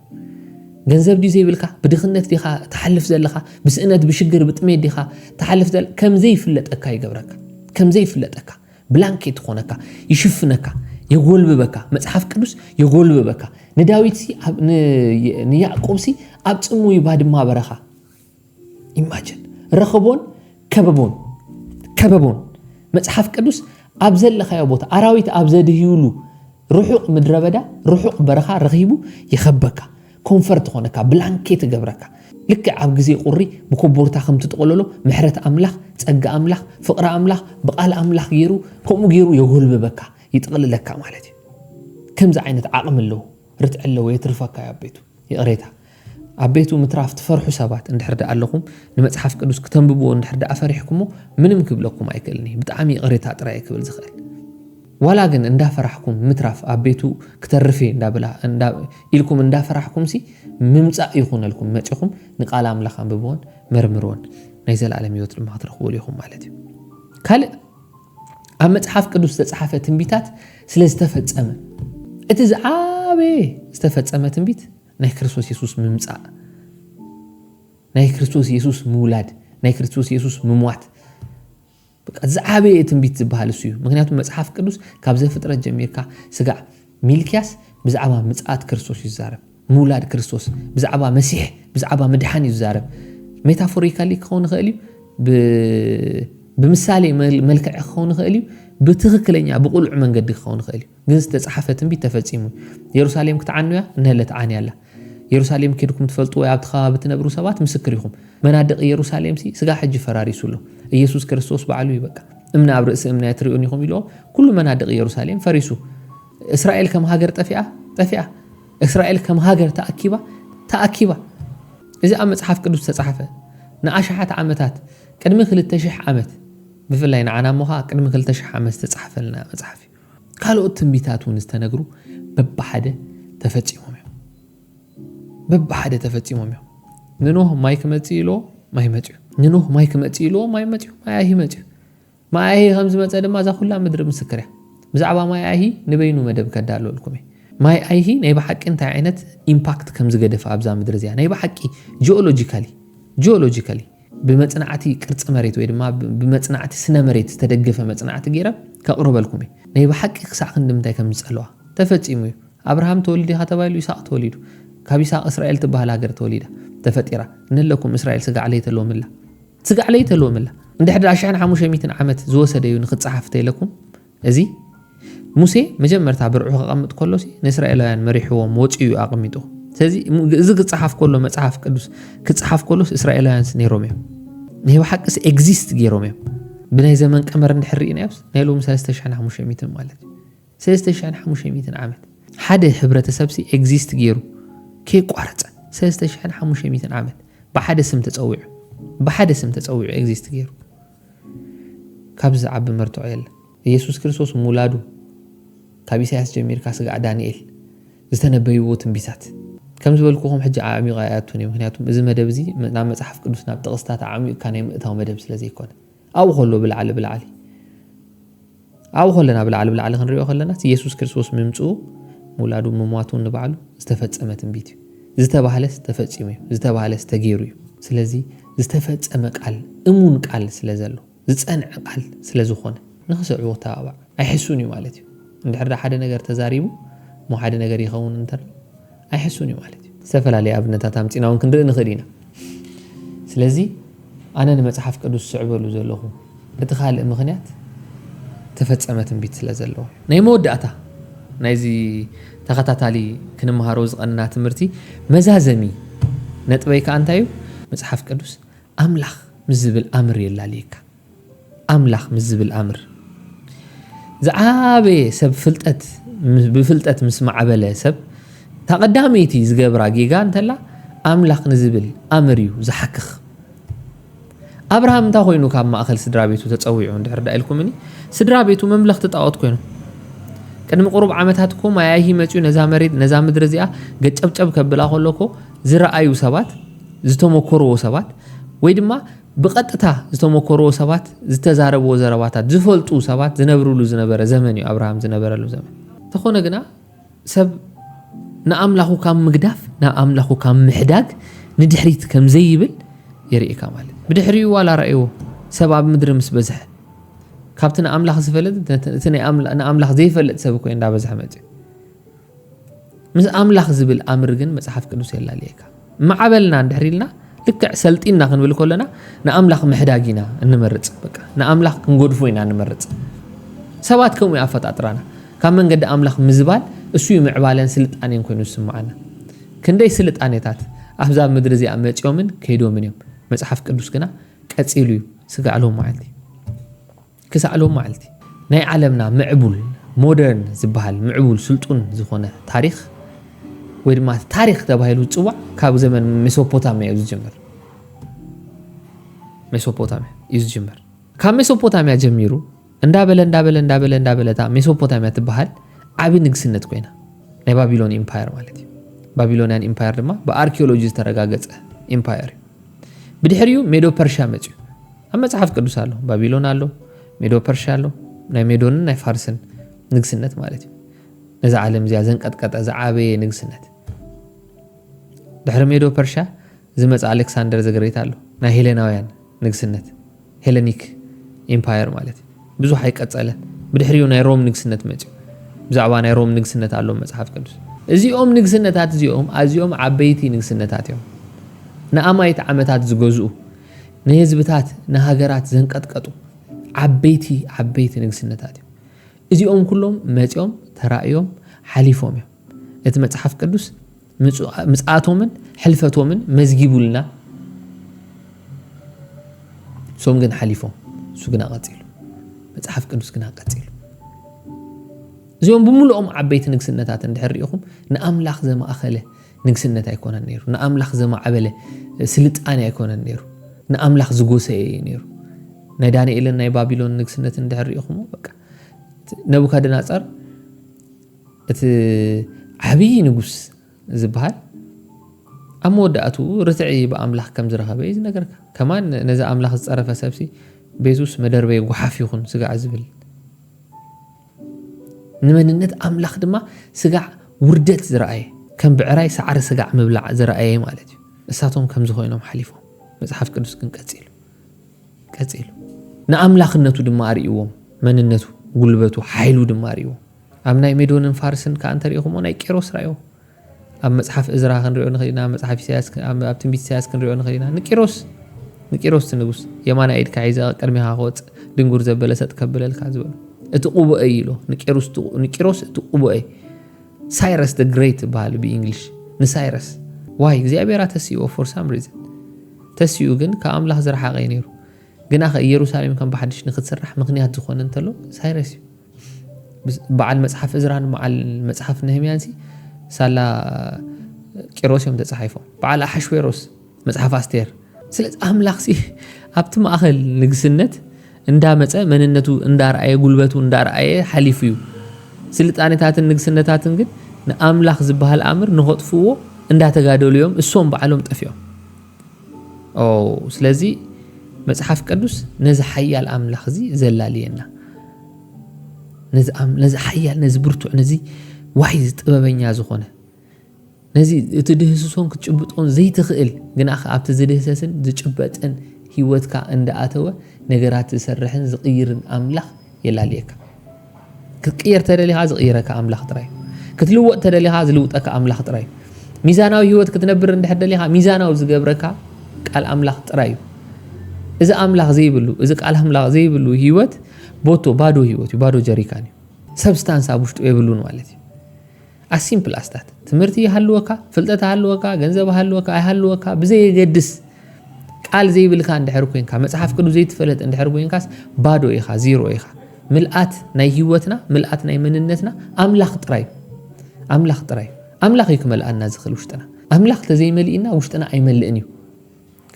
ገንዘብ ዲ ዘይብልካ ብድኽነት ዲኻ ተሓልፍ ዘለኻ ብስእነት ብሽግር ብጥሜት ዲኻ ተሓልፍ ዘለ ከም ዘይፍለጠካ ይገብረካ ከም ዘይፍለጠካ ብላንኬት ኾነካ ይሽፍነካ የጎልብበካ መጽሓፍ ቅዱስ የጎልብበካ ንዳዊት ንያዕቆብሲ ኣብ ጽሙይ ባድማ በረኻ ኢማጅን ረኸቦን ከበቦን መጽሓፍ ቅዱስ ኣብ ዘለኻዮ ቦታ ኣራዊት ኣብ ዘድህዩሉ ርሑቕ ምድረበዳ ርሑቕ በረኻ ረኺቡ ይኸበካ ኮንፈርት ኾነካ ብላንኬት ገብረካ ልክ ኣብ ግዜ ቁሪ ብኮቦርታ ከም ትጥቕለሎ ምሕረት ኣምላኽ ጸጋ ኣምላኽ ፍቕሪ ኣምላኽ ብቃል ኣምላኽ ገይሩ ከምኡ ገይሩ የጎልብበካ ይጥቕልለካ ማለት እዩ ከምዚ ዓይነት ዓቕሚ ኣለዎ ርትዕ ኣለዎ የትርፈካ ኣብ ቤቱ ይቕሬታ ኣብ ቤቱ ምትራፍ ትፈርሑ ሰባት እንድሕር ደኣ ኣለኹም ንመጽሓፍ ቅዱስ ከተንብብዎ እንድሕር ደኣ ፈሪሕኩሞ ምንም ክብለኩም ኣይክእልኒ ብጣዕሚ ይቕሬታ ጥራይ ክብል ዝኽእል ዋላ ግን እንዳፈራሕኩም ምትራፍ ኣብ ቤቱ ክተርፌ ኢልኩም እንዳፈራሕኩም ሲ ምምጻእ ይኹነልኩም መጪኹም ንቃል ኣምላኽ አንብብዎን መርምርዎን ናይ ዘለዓለም ህይወት ድማ ክትረኽብሉ ኢኹም ማለት እዩ ካልእ ኣብ መጽሓፍ ቅዱስ ዝተጻሕፈ ትንቢታት ስለ ዝተፈጸመ اتزعابي استفتصمت تنبيت ناي كريستوس يسوس ممصا ناي كريستوس يسوس مولاد ناي كريستوس يسوس مموات بقى زعابي تنبيت زبحال اسيو مغنياتو مصحف قدوس كاب زفطرت جميركا سغا ميلكياس بزعبا مصات كريستوس يزارب مولاد كريستوس بزعبا مسيح بزعبا مدحان يزارب ميتافوريكالي كون خالي بمثالي ملكع كون خالي بتخكلኛ بقلع መንገድ كون خالي ግን ዝተጻሐፈ ትንቢት ተፈጺሙ ኢየሩሳሌም ክትዓንያ እንህለት ዓንያላ ኢየሩሳሌም ከድኩም ትፈልጡ ወይ ኣብት ኸባቢ ትነብሩ ሰባት ምስክር ይኹም መናድቕ ኢየሩሳሌም ስጋ ሕጂ ፈራሪሱሉ ኢየሱስ ክርስቶስ በዓሉ ይበቃ እምና ኣብ ርእሲ እምና ትሪኡን ይኹም ኢሎ ኩሉ መናድቕ ኢየሩሳሌም ፈሪሱ እስራኤል ከም ሃገር ጠፊያ እስራኤል ከም ሃገር ተኣኪባ እዚ ኣብ መጽሐፍ ቅዱስ ተጻሐፈ ንኣሽሓት ዓመታት ቅድሚ 2000 ዓመት بفلاي نعنا موها قدم 2000 عام تتصحف لنا مصحف قالوا تنبيتاتون استنغرو ببحده تفصيمهم تفصيمهم ننوه مايك متيلو ما يمطيو ننوه مايك متيلو ما يمطيو ما هي مطيو ما هي خمس مصا دما ذا كلها مدر مسكريا بزعبا ما هي نبينو مدب كدالو لكم ما هي ناي بحق انت عينت امباكت كم زغدف ابزا مدر زيا ناي بحقي جيولوجيكالي بمصنعتي قرص مريت ወይ ድማ بمصنعتي سنه مريت تدغفه مصنعتي غيره كقربلكم ني بحق خصاق እንደምታይ ከም ዝጸልዋ ተፈጺሙ አብርሃም ተወልዲ ከተባይሉ ይስሐቅ ተወሊዱ ካብይሳ እስራኤል ተባህል ሀገር ተወሊዳ ተፈጢራ እንለኩም እስራኤል ስጋ ዓለይ ተሎምላ እንደ 1500 ዓመት ዝወሰደዩ ንኽጻሐፍ ተይለኩም እዚ ሙሴ መጀመርታ ብርዑ ከቀምጥ ኮሎሲ ንእስራኤላውያን መሪሕዎም ወጪዩ አቅሚጡ ስለዚህ እዚ ክጻሐፍ ኮሎ መጽሐፍ ቅዱስ ክጻሐፍ ኮሎስ እስራኤላውያንስ ነይሮም ነይ በሐቅስ ኤግዚስት ገይሮም ብናይ ዘመን ቀመር እንድሕሪና ያብስ ናይሎም 3500 ማለት 3500 ዓመት ሓደ ህብረተሰብሲ ኤግዚስት ገይሩ ከይቋረጸ 3500 ዓመት በሓደ ስም ተጸውዑ ኤግዚስት ገይሩ ካብዛ ዓብ መርቶዕ የለ ኢየሱስ ክርስቶስ ሙላዱ ካብ ኢሳያስ ጀሚርካ ስጋ ዳንኤል ዝተነበይዎ ትንቢታት كم زبلكم حج عميق آياتوني مهنياتهم إذا مدبزي نعم مصحف قدوس ناب تقصتات عميق كان يمقتها مدبس لذي يكون أو خلو بالعلي أو خلنا بالعلي خنريو خلنا يسوس كريستوس ممصو مولادو ممواتون نبعلو استفدت أمة بيتيو زتبعلس تفتصيمو زتبعلس تغيرو ስለዚህ ዝተፈጸመ ቃል እሙን ቃል ስለዘሎ ዝጸንዕ ቃል ስለዝኾነ ንኽስዕዎ ተባዕ ኣይሕሱን እዩ ማለት እዩ እንድሕር ሓደ ነገር ተዛሪቡ ሞ ሓደ ነገር ይኸውን እንተር ኣይሕሱን እዩ ማለት እዩ ዝተፈላለዩ ኣብነታት ኣምጪናውን ክንርኢ ንኽእል ኢና ስለዚህ ኣነ ንመጽሓፍ ቅዱስ ዝዕበሉ ዘለኹ እቲ ካልእ ምኽንያት ተፈጸመ ትንቢት ስለዘለዎ ናይ መወዳእታ ናይዚ ተኸታታሊ ክንምሃሮ ዝቐንና ትምህርቲ መዛዘሚ ነጥበይ ከዓ እንታይ እዩ መጽሐፍ ቅዱስ ኣምላኽ ምዝብል ኣምር የላልየካ ኣምላኽ ምዝብል ኣምር ዝዓበየ ሰብ ፍልጠት ብፍልጠት ምስ ማዕበለ ሰብ ተቐዳመይቲ ዝገብራ ጌጋ እንተላ ኣምላኽ ንዝብል ኣምር እዩ ዝሓክኽ አብርሃም እንታ ኮይኑ ካብ ማእኸል ስድራ ቤቱ ተጸዊዑ እንድሕር ዳኢልኩምኒ ስድራ ቤቱ መምለኽቲ ጣዖት ኮይኑ ቅድሚ ቁሩብ ዓመታትኩም ኣያሂ መጪው ነዛ መሬት ነዛ ምድሪ እዚኣ ገጨብጨብ ከብላ ከለኮ ዝረአዩ ሰባት ዝተመከሩዎ ሰባት ወይ ድማ ብቐጥታ ዝተመከሩዎ ሰባት ዝተዛረብዎ ዘረባታት ዝፈልጡ ሰባት ዝነብሩሉ ዝነበረ ዘመን እዩ አብርሃም ዝነበረሉ ዘመን ተኾነ ግና ሰብ ንኣምላኹ ካብ ምግዳፍ ንኣምላኹ ካብ ምሕዳግ ንድሕሪት ከም ዘይብል የርእካ ማለት بدحريو ولا رأيو سبب مدر مس بزح كابتن أملاخ زفلت تني أملاخ زي فلت سبكو إن دابز حمد مس أملاخ زبل أمرجن مسحف كنوس يلا ليك ما عبلنا دحريلنا لك سلتينا خنقول كلنا نأملاخ محداجينا نمرت بقى نأملاخ نقول فينا نمرت سواتكم يا فتاة أطرانا كم من قد أملاخ مزبال السوي معبالين سلت أنين كونوا سمعنا كندي سلت أنيتات أحزاب مدرزي أمت يومن كيدو من يوم مصحف قدوس كنا قصيلو سغالو معلتي كسالو معلتي ناي عالمنا معبول مودرن زبحال معبول سلطون زخونه تاريخ ويدما تاريخ تبايلو صوا كاب زمن ميسوبوتاميا يجمر كاب ميسوبوتاميا جميرو እንዳበለ ታ ሜሶፖታሚያ ትባሃል ዓቢ ንግስነት ኮይና ናይ ባቢሎን ኢምፓየር ማለት እዩ ባቢሎኒያን ኢምፓየር ድማ በአርኪኦሎጂ ተረጋገጸ ኢምፓየር بدحريو ميدو برشا مچو اما صحف قدوس አለው ባቢሎን አለው ሜዶ ፐርሻ አለው ናይ ሜዶን ናይ ፋርስን ንግስነት ማለት نزا عالم زي زنقطقط زعابي نغسنت دحر ميدو برشا زمص الكسندر زغريت አሉ ና ሄሌናውያን ንግስነት ሄሌኒክ ኢምፓየር ማለት ብዙ ሃይቀጸለ ብድሕሪው ናይ ሮም ንግስነት መጽ ብዛዕባ ናይ ሮም ንግስነት አሎ መጽሐፍ ቅዱስ እዚኦም ንግስነታት እዚኦም አዚኦም ዓበይቲ ንግስነታት እዮም ንኣማይት ዓመታት ዝገዝኡ ንህዝብታት ንሃገራት ዘንቀጥቀጡ ዓበይቲ ንግስነታት እዚኦም ኩሎም መጽኦም ተራእዮም ሓሊፎም እዮም እቲ መጽሐፍ ቅዱስ ምጽአቶምን ሕልፈቶምን መዝጊቡልና ሶም ግን ሓሊፎም ሱ ግን አቀጽሉ መጽሐፍ ቅዱስ ግን አቀጽሉ እዚኦም ብሙሉኦም ዓበይቲ ንግስነታት እንድሕሪኢኹም ንኣምላኽ ዘማእኸለ ንግስነት ኣይኮነን ነይሩ ንኣምላኽ ዘማዕበለ ስልጣን ኣይኮነን ነይሩ ንኣምላኽ ዝጎሰየ ነይሩ ናይ ዳንኤልን ናይ ባቢሎን ንግስነት እንድሕሪኢኹም በቃ ነቡከደነጾር እቲ ዓብይ ንጉስ ዝብሃል አሞዳቱ ርትዒ በአምላኽ ከም ዝረኸበ እዚ ነገር ከማን ነዛ አምላኽ ዝጸረፈ ሰብሲ ቤቱስ መደርበይ ጉሓፍ ይኹን ስጋዕ ዝብል ንመንነት አምላኽ ድማ ስጋዕ ውርደት ዝረአየ ከም ብዕራይ ሰዓር ስጋዕ ምብላዕ ዝረአየ ማለት እዩ እሳቶም ከም ዝኾይኖም ሓሊፎም መጽሐፍ ቅዱስ ግን ቀጽሉ ንአምላኽነቱ ድማ አርእዎም መንነቱ ጉልበቱ ሓይሉ ድማ አርእዎም ኣብ ናይ ሜዶንን ፋርስን ካንተሪኢኹም ናይ ቄሮስ ራእዮ ኣብ መጽሐፍ እዝራ ክንሪኦ ንኽእልና መጽሐፍ ኢሳያስ ኣብ ትንቢት ኢሳያስ ክንሪኦ ንኽእልና ንቂሮስ ንጉስ የማና ኢድካ ሒዛ ቀድሚኻ ኸወጽ ድንጉር ዘበለ ሰጥ ከብለልካ ዝበሉ እቲ ቁቡአ ኢሎ ንቂሮስ እቲ ቁቡአ ሳይረስ the great ባል በእንግሊሽ ንሳይረስ ዋይ እግዚአብሔር ተስይኦ for some reason ተስይኡ ግን ከአምላኽ ዝረሓቀ ነይሩ ግና ኢየሩሳሌም ከም በሐድሽ ንኽትሰራሕ ምክንያት ዝኾነ እንተሎ ሳይረስ በዓል መጽሐፍ እዝራን በዓል መጽሐፍ ነህምያንሲ ሳላ ቂሮስዮም ተጻሒፎም በዓል አሐሽዌሮስ መጽሐፍ አስቴር ስለዚህ አምላኽ ሲ ኣብቲ ማእኸል ንግስነት እንዳመጸ መንነቱ እንዳርአየ ጉልበቱ እንዳርአየ ሓሊፉ ስልጣኔታትን ንግስነታትን ግን ንአምላኽ ዝበሃል አምር ንኸጥፍዎ እንዳተጋደሉዮም እሶም በዓሎም ጠፊዮም ስለዚህ መጽሐፍ ቅዱስ ነዚ ሓያል አምላኽ እዚ ዘላልየና ነዚ ሓያል ነዚ ብርቱዕ ነዚ ዋይ ጥበበኛ ዝኾነ ነዚ እቲ ድህስሶን ክትጭብጦን ዘይትኽእል ግና ኣብቲ ዝድህሰስን ዝጭበጥን ህይወትካ እንዳኣተወ ነገራት ዝሰርሕን ዝቕይርን አምላኽ የላልየካ ክትቅየር ተደሊኻ ዝቕይረካ አምላኽ ጥራይ ክትልወጥ ተደሊኻ ዝልውጠካ አምላኽ ጥራይ ሚዛናዊ ህይወት ክትነብር እንድሕደሊኻ ሚዛናዊ ዝገብረካ ቃል አምላኽ ጥራይ እዚ አምላኽ ዘይብሉ እዚ ቃል አምላኽ ዘይብሉ ህይወት ባዶ ህይወት ባዶ ጀሪካን ሰብስታንስ አብውሽጡ የብሉን ማለት እዩ as simple as that ትምህርቲ ይሃልወካ ፍልጠት ይሃልወካ ገንዘብ ይሃልወካ አይሃልወካ ብዘይ የገድስ ቃል ዘይብልካ እንድሕር ኮይንካ መጽሐፍ ቅዱስ ዘይትፈልጥ እንድሕር ኮይንካስ ባዶ ኢኻ ዜሮ ኢኻ ምልአት ናይ ህይወትና ምልአት ናይ መንነትና አምላኽ ጥራይ አምላኽ ይክመልአና ዝኽእል ውሽጥና አምላኽ ተዘይመልኢና ውሽጥና አይመልእን እዩ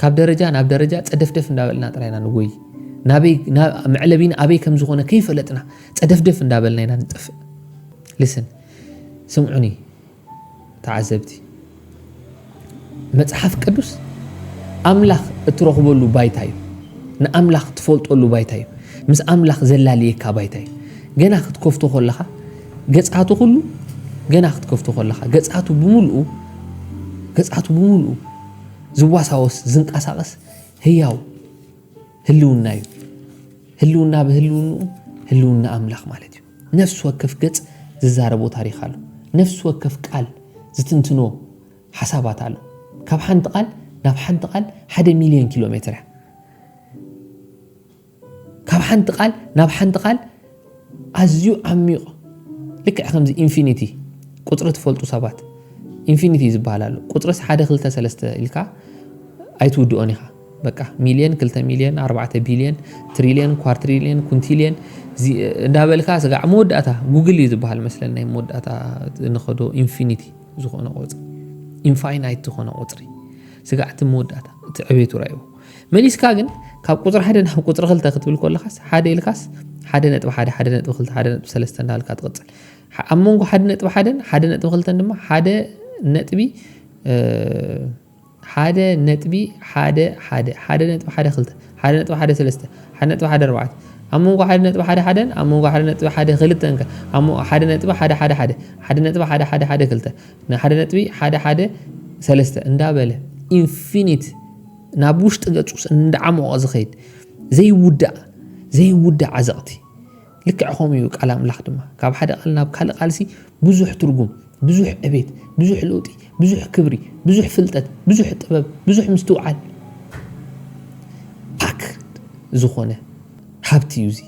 ካብ ደረጃ ናብ ደረጃ ጸደፍደፍ እንዳበልና ጥራይና ንጎይ ናበይ ምዕለቢን አበይ ከም ዝኾነ ከይፈለጥና ጸደፍደፍ እንዳበልና ኢና ንጥፍ listen ስምዑኒ ተዓዘብቲ መጽሐፍ ቅዱስ አምላኽ እትረኽበሉ ባይታ እዩ ንአምላኽ ትፈልጠሉ ባይታ እዩ ምስ አምላኽ ዘላልየካ ባይታ እዩ ገና ክትከፍቶ ከለኻ ገጻቱ ሁሉ ገና ክትከፍቶ ከለኻ ገጻቱ ብሙሉኡ ዝዋሳወስ ዝንቀሳቀስ ህያው ህልውና እዩ ህልውና በህልውንኡ ህልውና አምላኽ ማለት እዩ ነፍስ ወከፍ ገጽ ዝዛረቦ ታሪኽ አሎ ነፍስ ወከፍ ቃል ዝትንትኖ ሓሳባት አሎ ካብ ሓንቲ ቃል ናብ ሓንቲ ቃል 1 ሚሊዮን ኪሎ ሜትር ካብ ሓንቲ ቃል ናብ ሓንቲ ቃል ኣዝዩ ዓሚቕ ልክዕ ከምዚ ኢንፊኒቲ ቁጥሪ ትፈልጡ ሰባት ኢንፊኒቲ ዝበሃል ኣሎ ቁጥርስ 1 2 3 ኢልካ ኣይትውድኦን ኢኻ በቃ ሚሊዮን 2 ሚሊዮን 4 ቢሊዮን ትሪሊዮን ኳርትሪሊዮን ኩንቲሊዮን እንዳበልካ ስጋዕ መወዳእታ ጉግል ዝበሃል መስለን ናይ መወዳእታ ንኸዶ ኢንፊኒቲ ዝኾነ ቁጥሪ ኢንፋይናይት ዝኾነ ቁጥሪ ስጋዕቲ መወዳእታ እቲ ዕቤቱ ራእዩ መሊስካ ግን ካብ ቁጥሪ 1 ናብ ቁጥሪ 2 ክትብል ከለኻስ 1 ኢልካስ 1.1 1.2 1.3 እንዳልካ ትቕጽል ኣብ መንጎ 1.1 1.2 ድማ 1.1 1.1 1.1 1.1 3 1.1 4 أمو واحد نتبع حدا أمو واحد نتبع حدا غلطة أمو حدا نتبع حدا حدا نتبع حدا غلطة حدا نتبع حدا سلسته اندابله infinite نابوش تقصص ندعمو أزخيد زي ودا عزقتي لك عخوم يوك على أملاح دما كاب حدا قالنا بكال قالسي بزوح ترقم بزوح أبيت بزوح لوطي بزوح كبري بزوح فلتت بزوح طبب بزوح مستوعد باك زخونه حبتي يوزي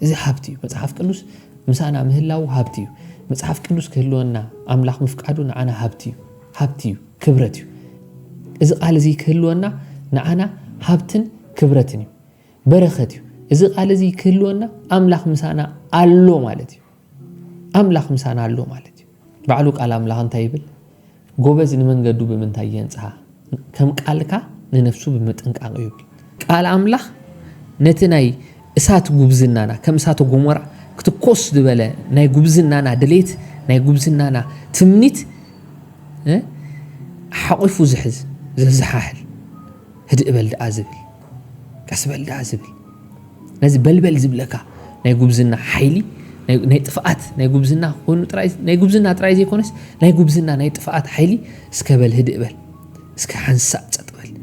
إذا حبتي مصحف قدوس مسانا مهلاو حبتي مصحف قدوس كهلونا أملاح مفقادو أنا حبتي كبرتي إذا قال زي كهلونا نعنا حبتن كبرتني برختي إذا قال زي كهلونا أملاح مسانا ألو مالتي أملاح مسانا ألو مالتي بعلوك على أملاح انتايبل قوبز نمن قدو بمنتاي ينصحا كم قالك ننفسو بمتنقاق يبل قال أملاح نتناي إسات قبزنانا كم إساتو قمورا كتكوس دبالا ناي قبزنانا دليت ناي قبزنانا تمنيت حقيفو زحز زحاحل هدئ بلد عزبل كاس بلد عزبل نازي بلبل زبلكا ناي قبزنا حيلي ناي طفقات ناي قبزنا كونو تراي ناي قبزنا تراي زي كونس ناي قبزنا ناي طفقات حيلي اسكبل هدئ بل اسك حنسا صطبل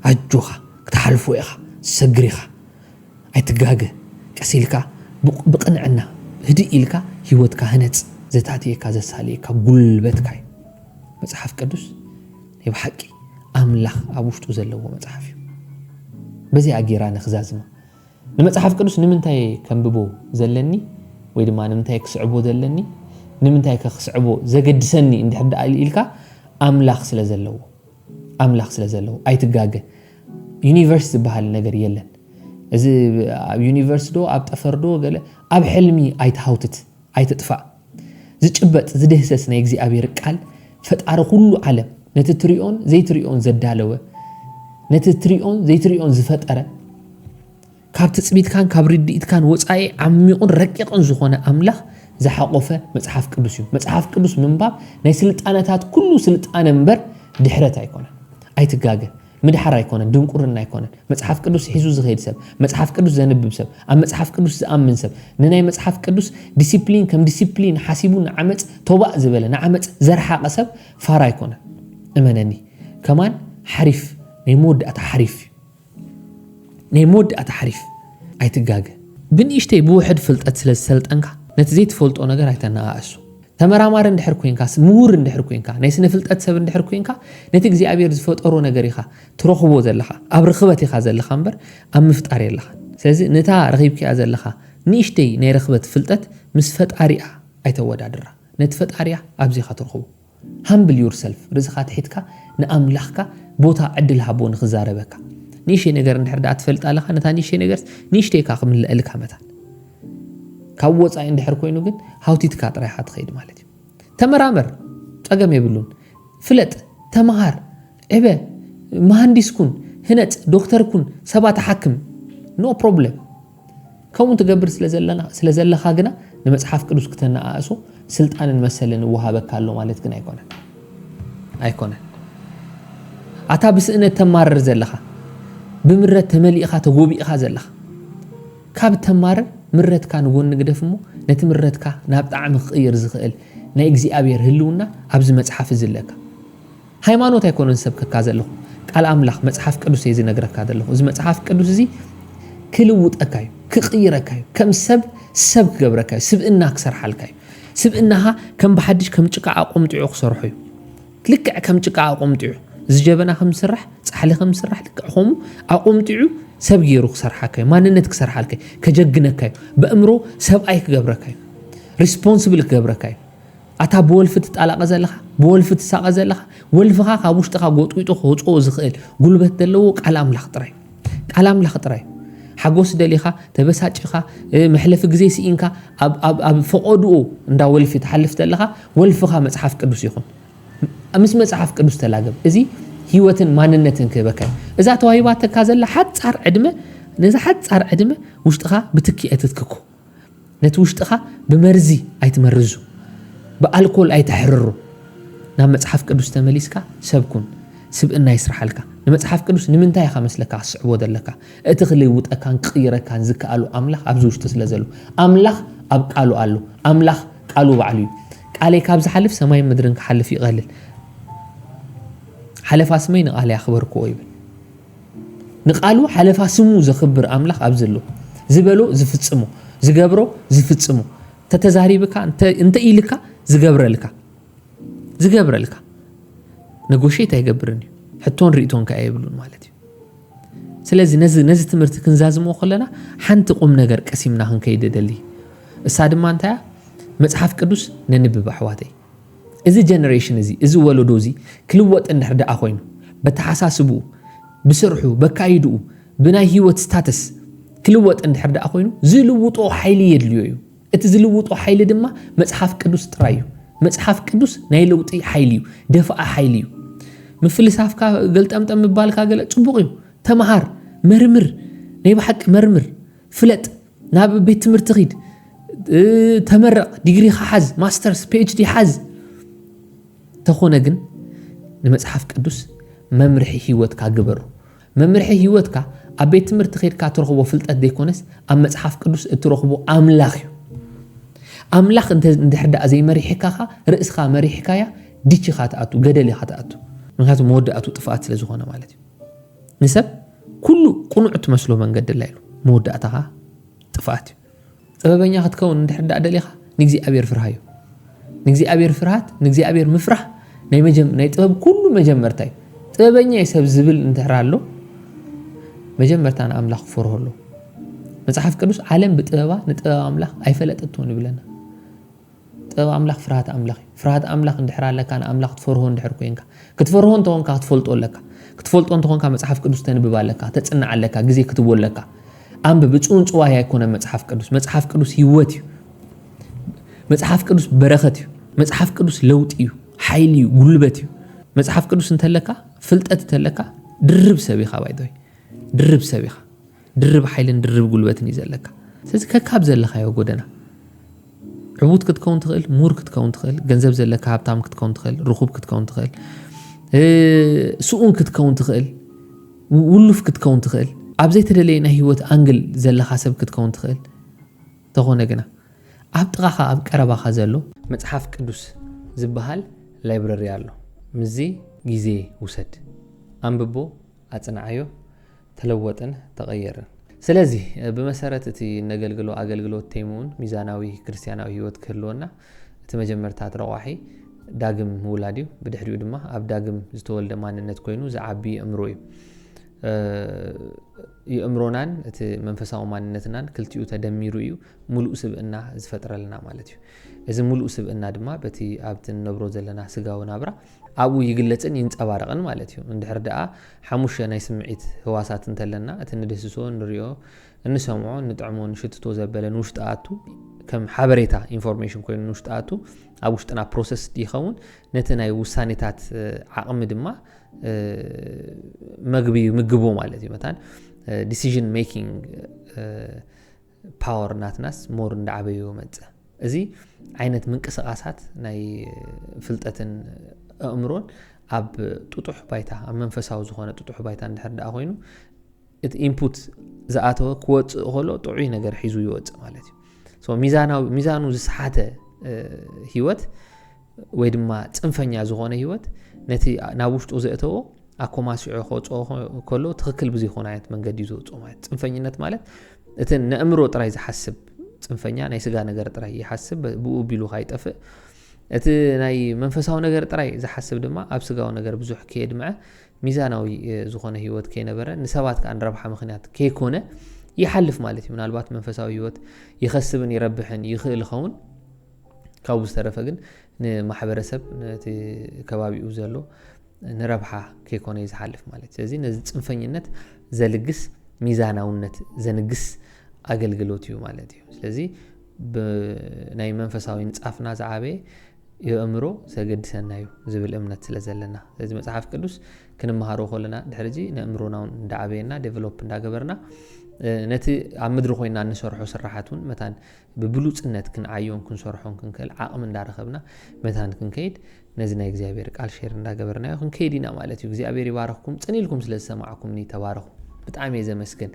اجوخا كتحلفو اخا سغريخا ايتغاغه قسيلكا بقنعنا هدئ إلكا هيوتكا هنص زتاتيكا زساليكا غلبتكا مصحف قدوس يبحقي أملاح أبوشتو زلو مصحف بزي أجيرا نخزازما المصحف قدوس نمنتاي كنببو زلني ወይ ድማ ንምንታይ ክስዕቦ ዘለኒ ንምንታይ ክስዕቦ ዘገድሰኒ እንድሕዳ ኢልካ ኣምላኽ ስለዘለዎ ኣይትጋገ ዩኒቨርስ ዝበሃል ነገር የለን እዚ ኣብ ዩኒቨርስ ዶ ኣብ ጠፈር ዶ ገለ ኣብ ሕልሚ ኣይትሃውትት ኣይትጥፋእ ዝጭበጥ ዝደህሰስ ናይ እግዚአብሔር ቃል ፈጣሪ ሁሉ ዓለም ነቲ ትሪኦን ዘይትሪኦን ዘዳለወ ነቲ ትሪኦን ዘይትሪኦን ዝፈጠረ ካብ ትጽቢትካን ካብ ርድኢትካን ወጻኢ ዓሚቑን ረቂቕን ዝኾነ ኣምላኽ ዝሓቆፈ መጽሓፍ ቅዱስ እዩ መጽሓፍ ቅዱስ ምንባብ ናይ ስልጣነታት ኩሉ ስልጣነ እምበር ድሕረት ኣይኮነን ኣይትጋገ ምድሓር ኣይኮነን ድንቁርና ኣይኮነን መጽሓፍ ቅዱስ ሒዙ ዝኸይድ ሰብ መጽሓፍ ቅዱስ ዘንብብ ሰብ ኣብ መጽሓፍ ቅዱስ ዝኣምን ሰብ ንናይ መጽሓፍ ቅዱስ ዲሲፕሊን ከም ዲሲፕሊን ሓሲቡ ንዓመጽ ተባእ ዝበለ ንዓመጽ ዘርሓቀ ሰብ ፋራ ኣይኮነን እመነኒ ከማን ሓሪፍ ናይ መወዳእታ ሓሪፍ ኣይትጋገ ብንእሽተይ ብውሕድ ፍልጠት ስለዝሰልጠንካ ነቲ ዘይትፈልጦ ነገር ኣይተነኣእሱ ተመራማሪ እንድሕር ኮይንካ ምሁር እንድሕር ኮይንካ ናይ ስነ ፍልጠት ሰብ እንድሕር ኮይንካ ነቲ እግዚአብሔር ዝፈጠሮ ነገር ኢኻ ትረኽቦ ዘለኻ ኣብ ርኽበት ኢኻ ዘለኻ እምበር ኣብ ምፍጣር የለኻ ስለዚ ነታ ረኺብኪያ ዘለኻ ንእሽተይ ናይ ረኽበት ፍልጠት ምስ ፈጣሪኣ ኣይተወዳድራ ነቲ ፈጣሪኣ ኣብዚኻ ትረኽቦ humble yourself ርዝኻ ትሒትካ ንኣምላኽካ ቦታ ዕድል ሃቦ ንኽዛረበካ ንእሽተይ ነገር እንድሕር ዳ ትፈልጥ ኣለኻ ነታ ንእሽተይ ነገር ንእሽተይ ካ ክምልአልካ መታል ካብ ወጻኢ እንድሕር ኮይኑ ግን ሃውቲትካ ጥራይኻ ትኸይድ ማለት እዩ ተመራመር ፀገም የብሉን ፍለጥ ተምሃር ዕበ መሃንዲስ ኩን ህነፅ ዶክተር ኩን ሰባት ሓክም ኖ ፕሮብለም ከምኡ ትገብር ስለዘለኻ ግና ንመጽሓፍ ቅዱስ ከተነኣእሶ ስልጣንን መሰልን ወሃበካ ኣሎ ማለት ግን ኣይኮነን ኣታ ብስእነት ተማረር ዘለኻ ብምረት ተመሊእኻ ተጎቢእኻ ዘለኻ ካብ ተማረር ምረትካ ንጎን ንግደፍሞ ነቲ ምረትካ ናብ ጣዕሚ ክቕይር ዝኽእል ናይ እግዚአብሔር ህልውና ኣብዚ መጽሓፍ ዝለካ ሃይማኖት ኣይኮነን ሰብከካ ዘለኹ ቃል ኣምላኽ መጽሓፍ ቅዱስ እዩ ዝነግረካ ዘለኹ እዚ መጽሓፍ ቅዱስ እዚ ክልውጠካ እዩ ክቕይረካ እዩ ከም ሰብ ክገብረካ እዩ ስብእና ክሰርሓልካ እዩ ስብእናኻ ከም ብሓድሽ ከም ጭቃ ኣቆምጢዑ ክሰርሖ እዩ ልክዕ ከም ጭቃ ኣቆምጢዑ ዝጀበና ከም ስራሕ ጻሕሊ ከም ስራሕ ልክዕ ኸሙ ኣቆምጢዑ ሰብ ገይሩ ክሰርሓካ እዩ ማንነት ክሰርሓልካ እዩ ከጀግነካ እዩ በእምሮ ሰብኣይ ክገብረካ እዩ ሪስፖንሲብል ክገብረካ እዩ ኣታ ብወልፊ ትጣላቐ ዘለኻ ብወልፊ ትሳቐ ዘለኻ ወልፍኻ ካብ ውሽጥኻ ጎጥዊጡ ክውፅኦ ዝኽእል ጉልበት ዘለዎ ቃል ኣምላኽ ጥራይ ሓጎስ ደሊኻ ተበሳጭኻ መሕለፊ ግዜ ሲኢንካ ኣብ ፈቆድኡ እንዳ ወልፊ ትሓልፍ ዘለኻ ወልፍኻ መጽሓፍ ቅዱስ ይኹን ምስ መጽሓፍ ቅዱስ ተላገብ እዚ ህይወትን ማንነትን ክበካ እዛ ተዋሂባተካ ዘላ ሓጻር ዕድመ ውሽጥኻ ብትኪእ ትትክኩ ነቲ ውሽጥኻ ብመርዚ ኣይትመርዙ በአልኮል ኣይትሕርሩ ናብ መጽሓፍ ቅዱስ ተመሊስካ ሰብኩን ስብእና ይስራሓልካ ንመጽሓፍ ቅዱስ ንምንታይ ኢኻ መስለካ ኣስዕቦ ዘለካ እቲ ክልውጠካን ክቕይረካን ዝከኣሉ ኣምላኽ ኣብዚ ውሽጢ ስለ ዘሎ ኣምላኽ ኣብ ቃሉ ኣሎ ኣምላኽ ቃሉ ባዕሉ እዩ ቃለይ ካብ ዝሓልፍ ሰማይ ምድርን ክሓልፍ ይቐልል ሓለፋ ስመይ ንቓለይ ኣኽበርክዎ ይብል ንቃሉ ሓለፋ ስሙ ዘኽብር ኣምላኽ ኣብ ዘሎ ዝበሎ ዝፍጽሞ ዝገብሮ ዝፍጽሞ ተተዛሪብካ እንተ ኢልካ ዝገብረልካ ነጎሼት ኣይገብርን እዩ ሕቶን ሪእቶን ከ ኣይብሉን ማለት እዩ ስለዚ ነዚ ትምህርቲ ክንዛዝሞ ከለና ሓንቲ ቁም ነገር ቀሲምና ክንከይድ ደሊ እሳ ድማ እንታይ መጽሓፍ ቅዱስ ነንብብ ኣሕዋተይ እዚ ጀነሬሽን እዚ ወለዶ እዚ ክልወጥ እንድሕር ደኣ ኮይኑ በተሓሳስቡ ብስርሑ በካይድኡ ብናይ ህይወት ስታተስ ክልወጥ እንድሕር ደኣ ኮይኑ ዝልውጦ ሓይሊ የድልዮ እዩ እቲ ዝልውጦ ሓይሊ ድማ መጽሓፍ ቅዱስ ጥራይ እዩ መጽሓፍ ቅዱስ ናይ ለውጢ ሓይሊ እዩ ደፍኣ ሓይሊ እዩ ምፍልሳፍካ ገልጠምጠም ምባልካ ገለ ጽቡቕ እዩ ተመሃር መርምር ናይ ብሓቂ መርምር ፍለጥ ናብ ቤት ትምህርቲ ኺድ ተመረቕ ዲግሪ ሓዝ ማስተርስ PhD ሓዝ ተኾነ ግን ንመጽሓፍ ቅዱስ መምርሒ ህይወትካ ግበሩ መምርሒ ህይወትካ ኣብ ቤት ትምህርቲ ኺድካ ትረኽቦ ፍልጠት ዘይኮነስ ኣብ መጽሓፍ ቅዱስ እትረኽቦ ኣምላኽ እዩ ኣምላኽ እንድሕር ደኣ ዘይመሪሕካ ርእስኻ መሪሕካያ ዲችኻ ተኣቱ ገደልኻ ተኣቱ ምክንያቱም መወዳእቱ ጥፍኣት ስለ ዝኾነ ማለት እዩ ንሰብ ኩሉ ቁኑዕ ትመስሎ መንገዲ ላ ኢሉ መወዳእታኻ ጥፍኣት እዩ ጥበበኛ ክትከውን እንድሕር ደኣ ደሊኻ ንእግዚኣብሔር ፍርሃዩ ንእግዚኣብሔር ፍርሃት ንእግዚኣብሔር ምፍራሕ ናይ ጥበብ ኩሉ መጀመርታ እዩ ጥበበኛ ሰብ ዝብል እንድሕር ኣሎ መጀመርታ ንኣምላኽ ክፈርሆ ኣሎ መጽሓፍ ቅዱስ ዓለም ብጥበባ ንጥበብ ኣምላኽ ኣይፈለጠትዎን ይብለና ጥበብ ኣምላኽ ፍርሃት ኣምላኽ እንድሕር ኣለካ ንኣምላኽ ትፈርሆ እንድሕር ኮይንካ ክትፈርሆ እንተኾንካ ክትፈልጦ እንተኾንካ መጽሓፍ ቅዱስ ተንብብ ኣለካ ተጽንዕ ኣለካ ግዜ ክትቦ ኣለካ ኣንብብ ብጽንጽዋይ ኣይኮነ መጽሓፍ ቅዱስ ህይወት እዩ መጽሓፍ ቅዱስ በረኸት እዩ መጽሓፍ ቅዱስ ለውጢ እዩ ሓይሊ እዩ ጉልበት እዩ መጽሓፍ ቅዱስ እንተለካ ፍልጠት እንተለካ ድርብ ሰቢኻ ባይዶይ ድርብ ሰቢኻ ድርብ ሓይልን ድርብ ጉልበትን እዩ ዘለካ ስለዚ ከካብ ዘለኻዮ ጎደና ዕቡት ክትከውን ትኽእል ሙር ክትከውን ትኽእል ገንዘብ ዘለካ ሃብታም ክትከውን ትኽእል ርኹብ ክትከውን ትኽእል ስኡን ክትከውን ትኽእል ውሉፍ ክትከውን ትኽእል ኣብ ዘይተደለየ ናይ ህይወት አንግል ዘለኻ ሰብ ክትከውን ትኽእል ተኾነ ግና ኣብ ጥቓኻ ኣብ ቀረባኻ ዘሎ መጽሓፍ ቅዱስ ዝበሃል ላይብረሪ ኣሎ ምዚ ግዜ ውሰድ አንብቦ ኣጽንዓዮ ተለወጥን ተቐየርን ስለዚ ብመሰረት እቲ ነገልግሎ ኣገልግሎት ተይሙን ሚዛናዊ ክርስቲያናዊ ህይወት ክህልወና እቲ መጀመርታ ረዋሒ ዳግም ምውላድ እዩ ብድሕሪኡ ድማ ኣብ ዳግም ዝተወልደ ማንነት ኮይኑ ዝዓቢ እምሮ እዩ የእምሮናን እቲ መንፈሳዊ ማንነትናን ክልቲኡ ተደሚሩ እዩ ሙሉእ ስብእና ዝፈጥረልና ማለት እዩ እዚ ሙሉእ ስብእና ድማ በቲ ኣብቲ ነብሮ ዘለና ስጋዊ ናብራ ኣብኡ ይግለጽን ይንጸባረቕን ማለት እዩ እንድሕር ደኣ ሓሙሽተ ናይ ስምዒት ህዋሳት እንተለና እቲ ንድህስሶ ንሪኦ እንሰምዖ ንጥዕሞ ንሽትቶ ዘበለን ውሽጢ ኣቱ ከም ሓበሬታ ኢንፎርሜሽን ኮይኑ ውሽጢ ኣቱ ኣብ ውሽጥና ፕሮሰስ ይኸውን ነቲ ናይ ውሳኔታት ዓቕሚ ድማ ምግቦ ማለት እዩ መታን ዲሲዥን ሜኪንግ ፓወር ናትናስ ሞር እንዳዓበዩ መጽእ እዚ ዓይነት ምንቅስቓሳት ናይ ፍልጠትን ኣእምሮን ኣብ ጥጡሕ ባይታ ኣብ መንፈሳዊ ዝኾነ ጥጡሕ ባይታ እንድሕር ደኣ ኮይኑ እቲ ኢንፑት ዝኣተወ ክወፅእ ከሎ ጥዑይ ነገር ሒዙ ይወፅእ ማለት እዩ ሚዛኑ ዝሰሓተ ህይወት ወይ ድማ ጽንፈኛ ዝኾነ ህይወት ነቲ ናብ ውሽጡ ዘእተዎ ኣኮማሲዑ ከውፅኦ ከሎ ትኽክል ብዘይኮነ ዓይነት መንገዲ እዩ ዘውፅኦ ማለት ጽንፈኝነት ማለት እቲ ንእምሮ ጥራይ ዝሓስብ ጽንፈኛ ናይ ስጋ ነገር ጥራይ ይሓስብ ብኡ ቢሉ ካይጠፍእ እቲ ናይ መንፈሳዊ ነገር ጥራይ ዝሓስብ ድማ ኣብ ስጋዊ ነገር ብዙሕ ከየድምዐ ሚዛናዊ ዝኾነ ህይወት ከይነበረ ንሰባት ከዓ ንረብሓ ምኽንያት ከይኮነ ይሓልፍ ማለት እዩ ምናልባት መንፈሳዊ ህይወት ይኸስብን ይረብሕን ይኽእል ኸውን ካብኡ ዝተረፈ ግን ንማሕበረሰብ ነቲ ከባቢኡ ዘሎ ንረብሓ ከይኮነ ዝሓልፍ ማለት ስለዚ ነዚ ጽንፈኝነት ዘልግስ ሚዛናውነት ዘንግስ ኣገልግሎት እዩ ማለት እዩ ስለዚ ናይ መንፈሳዊ ንጻፍና ዝዓበየ የእምሮ ዘገድሰና እዩ ዝብል እምነት ስለ ዘለና ስለዚ መጽሓፍ ቅዱስ ክንመሃሮ ከለና ድሕሪጂ ንእምሮና እንዳዓበየና ዴቨሎፕ እንዳገበርና نتي عمدر خوينا نسرحو سرحاتون متان ببلوصነት ክንዓዮም ክንሰርሖን ክንከል ዓቕም እንዳረኸብና መታን ክንከይድ ነዝና እግዚአብሔር ቃል ሼር እንዳገበርና ክንከይዲና ማለት እዩ እግዚአብሔር ይባረክኩም ጽኒልኩም ስለሰማዓኩም ኒ ተባረኹ በጣም የዘመስገን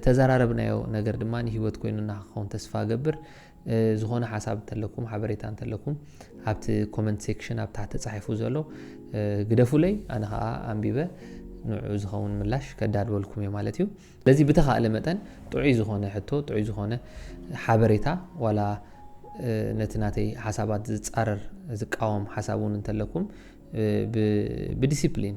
ተዛራረብናዮ ነገር ድማን ህይወት ኮይኑና ኾን ተስፋ ገብር ዝኾነ ሐሳብ ተለኩም ሓበሬታን ተለኩም ኣብቲ ኮሜንት ሴክሽን ኣብ ታሕቲ ተጻሒፉ ዘሎ ግደፉለይ ኣነ ኸኣ አንቢበ ንዑ ዝኸውን ምላሽ ከዳድወልኩም ማለት እዩ ለዚ ብተኻለ መጠን ጥዑይ ዝኾነ ሕቶ ጥዑይ ዝኾነ ሓበሬታ ዋላ ነትናተይ ሐሳባት ዝጻረር ዝቃወም ሐሳቡን እንተለኩም ብዲሲፕሊን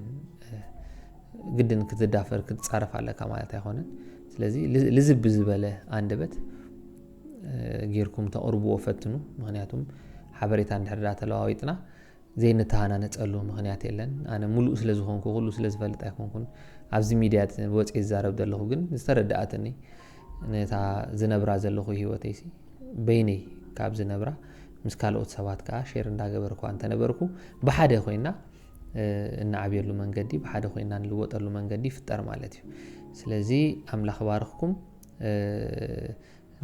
ግድን ክትዳፈር ክትጻረፍ ኣለካ ማለት አይሆነን ስለዚህ ልዝብ ዝበለ አንደበት ጌርኩም ተقربو ፈትኑ ምክንያቱም ሓበሬታ እንድሕርዳ ተለዋዊጥና ዘይነታሃና ነጸሉ ምክንያት የለን ኣነ ሙሉእ ስለ ዝኾንኩ ሁሉ ስለ ዝፈልጥ ኣይኮንኩን ኣብዚ ሚድያት ወጽ ይዛረብ ደለኹ ግን ዝተረዳኣተኒ ነታ ዝነብራ ዘለኹ ህይወተይሲ በይነይ ካብ ዝነብራ ምስ ካልኦት ሰባት ከዓ ሼር እንዳገበርኩ አንተ ነበርኩ በሓደ ኮይና እናዓብየሉ መንገዲ በሓደ ኮይና ንልወጠሉ መንገዲ ፍጠር ማለት እዩ ስለዚ ኣምላኽ ባርኽኩም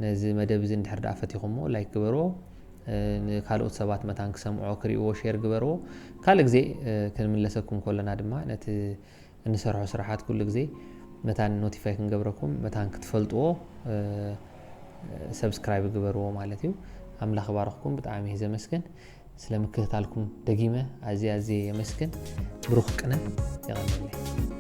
ነዚ መደብ እዚ እንድሕር ዳፈቲኹሞ ላይክ ግበሮ ካልኦት ሰባት መታን ክሰምዖ ክሪኦ ሼር ግበሮ ካል ግዜ ክንምለሰኩም ኮለና ድማ ነቲ እንሰርሖ ስራሓት ኩሉ ግዜ መታን ኖቲፋይ ክንገብረኩም መታን ክትፈልጥዎ ሰብስክራይብ ግበሮ ማለት እዩ ኣምላኽ ባርኽኩም ብጣዕሚ ዘመስገን ስለምክህታልኩም ደጊመ ኣዝያ የመስገን ብሩኽ ቅነ ይغنيلي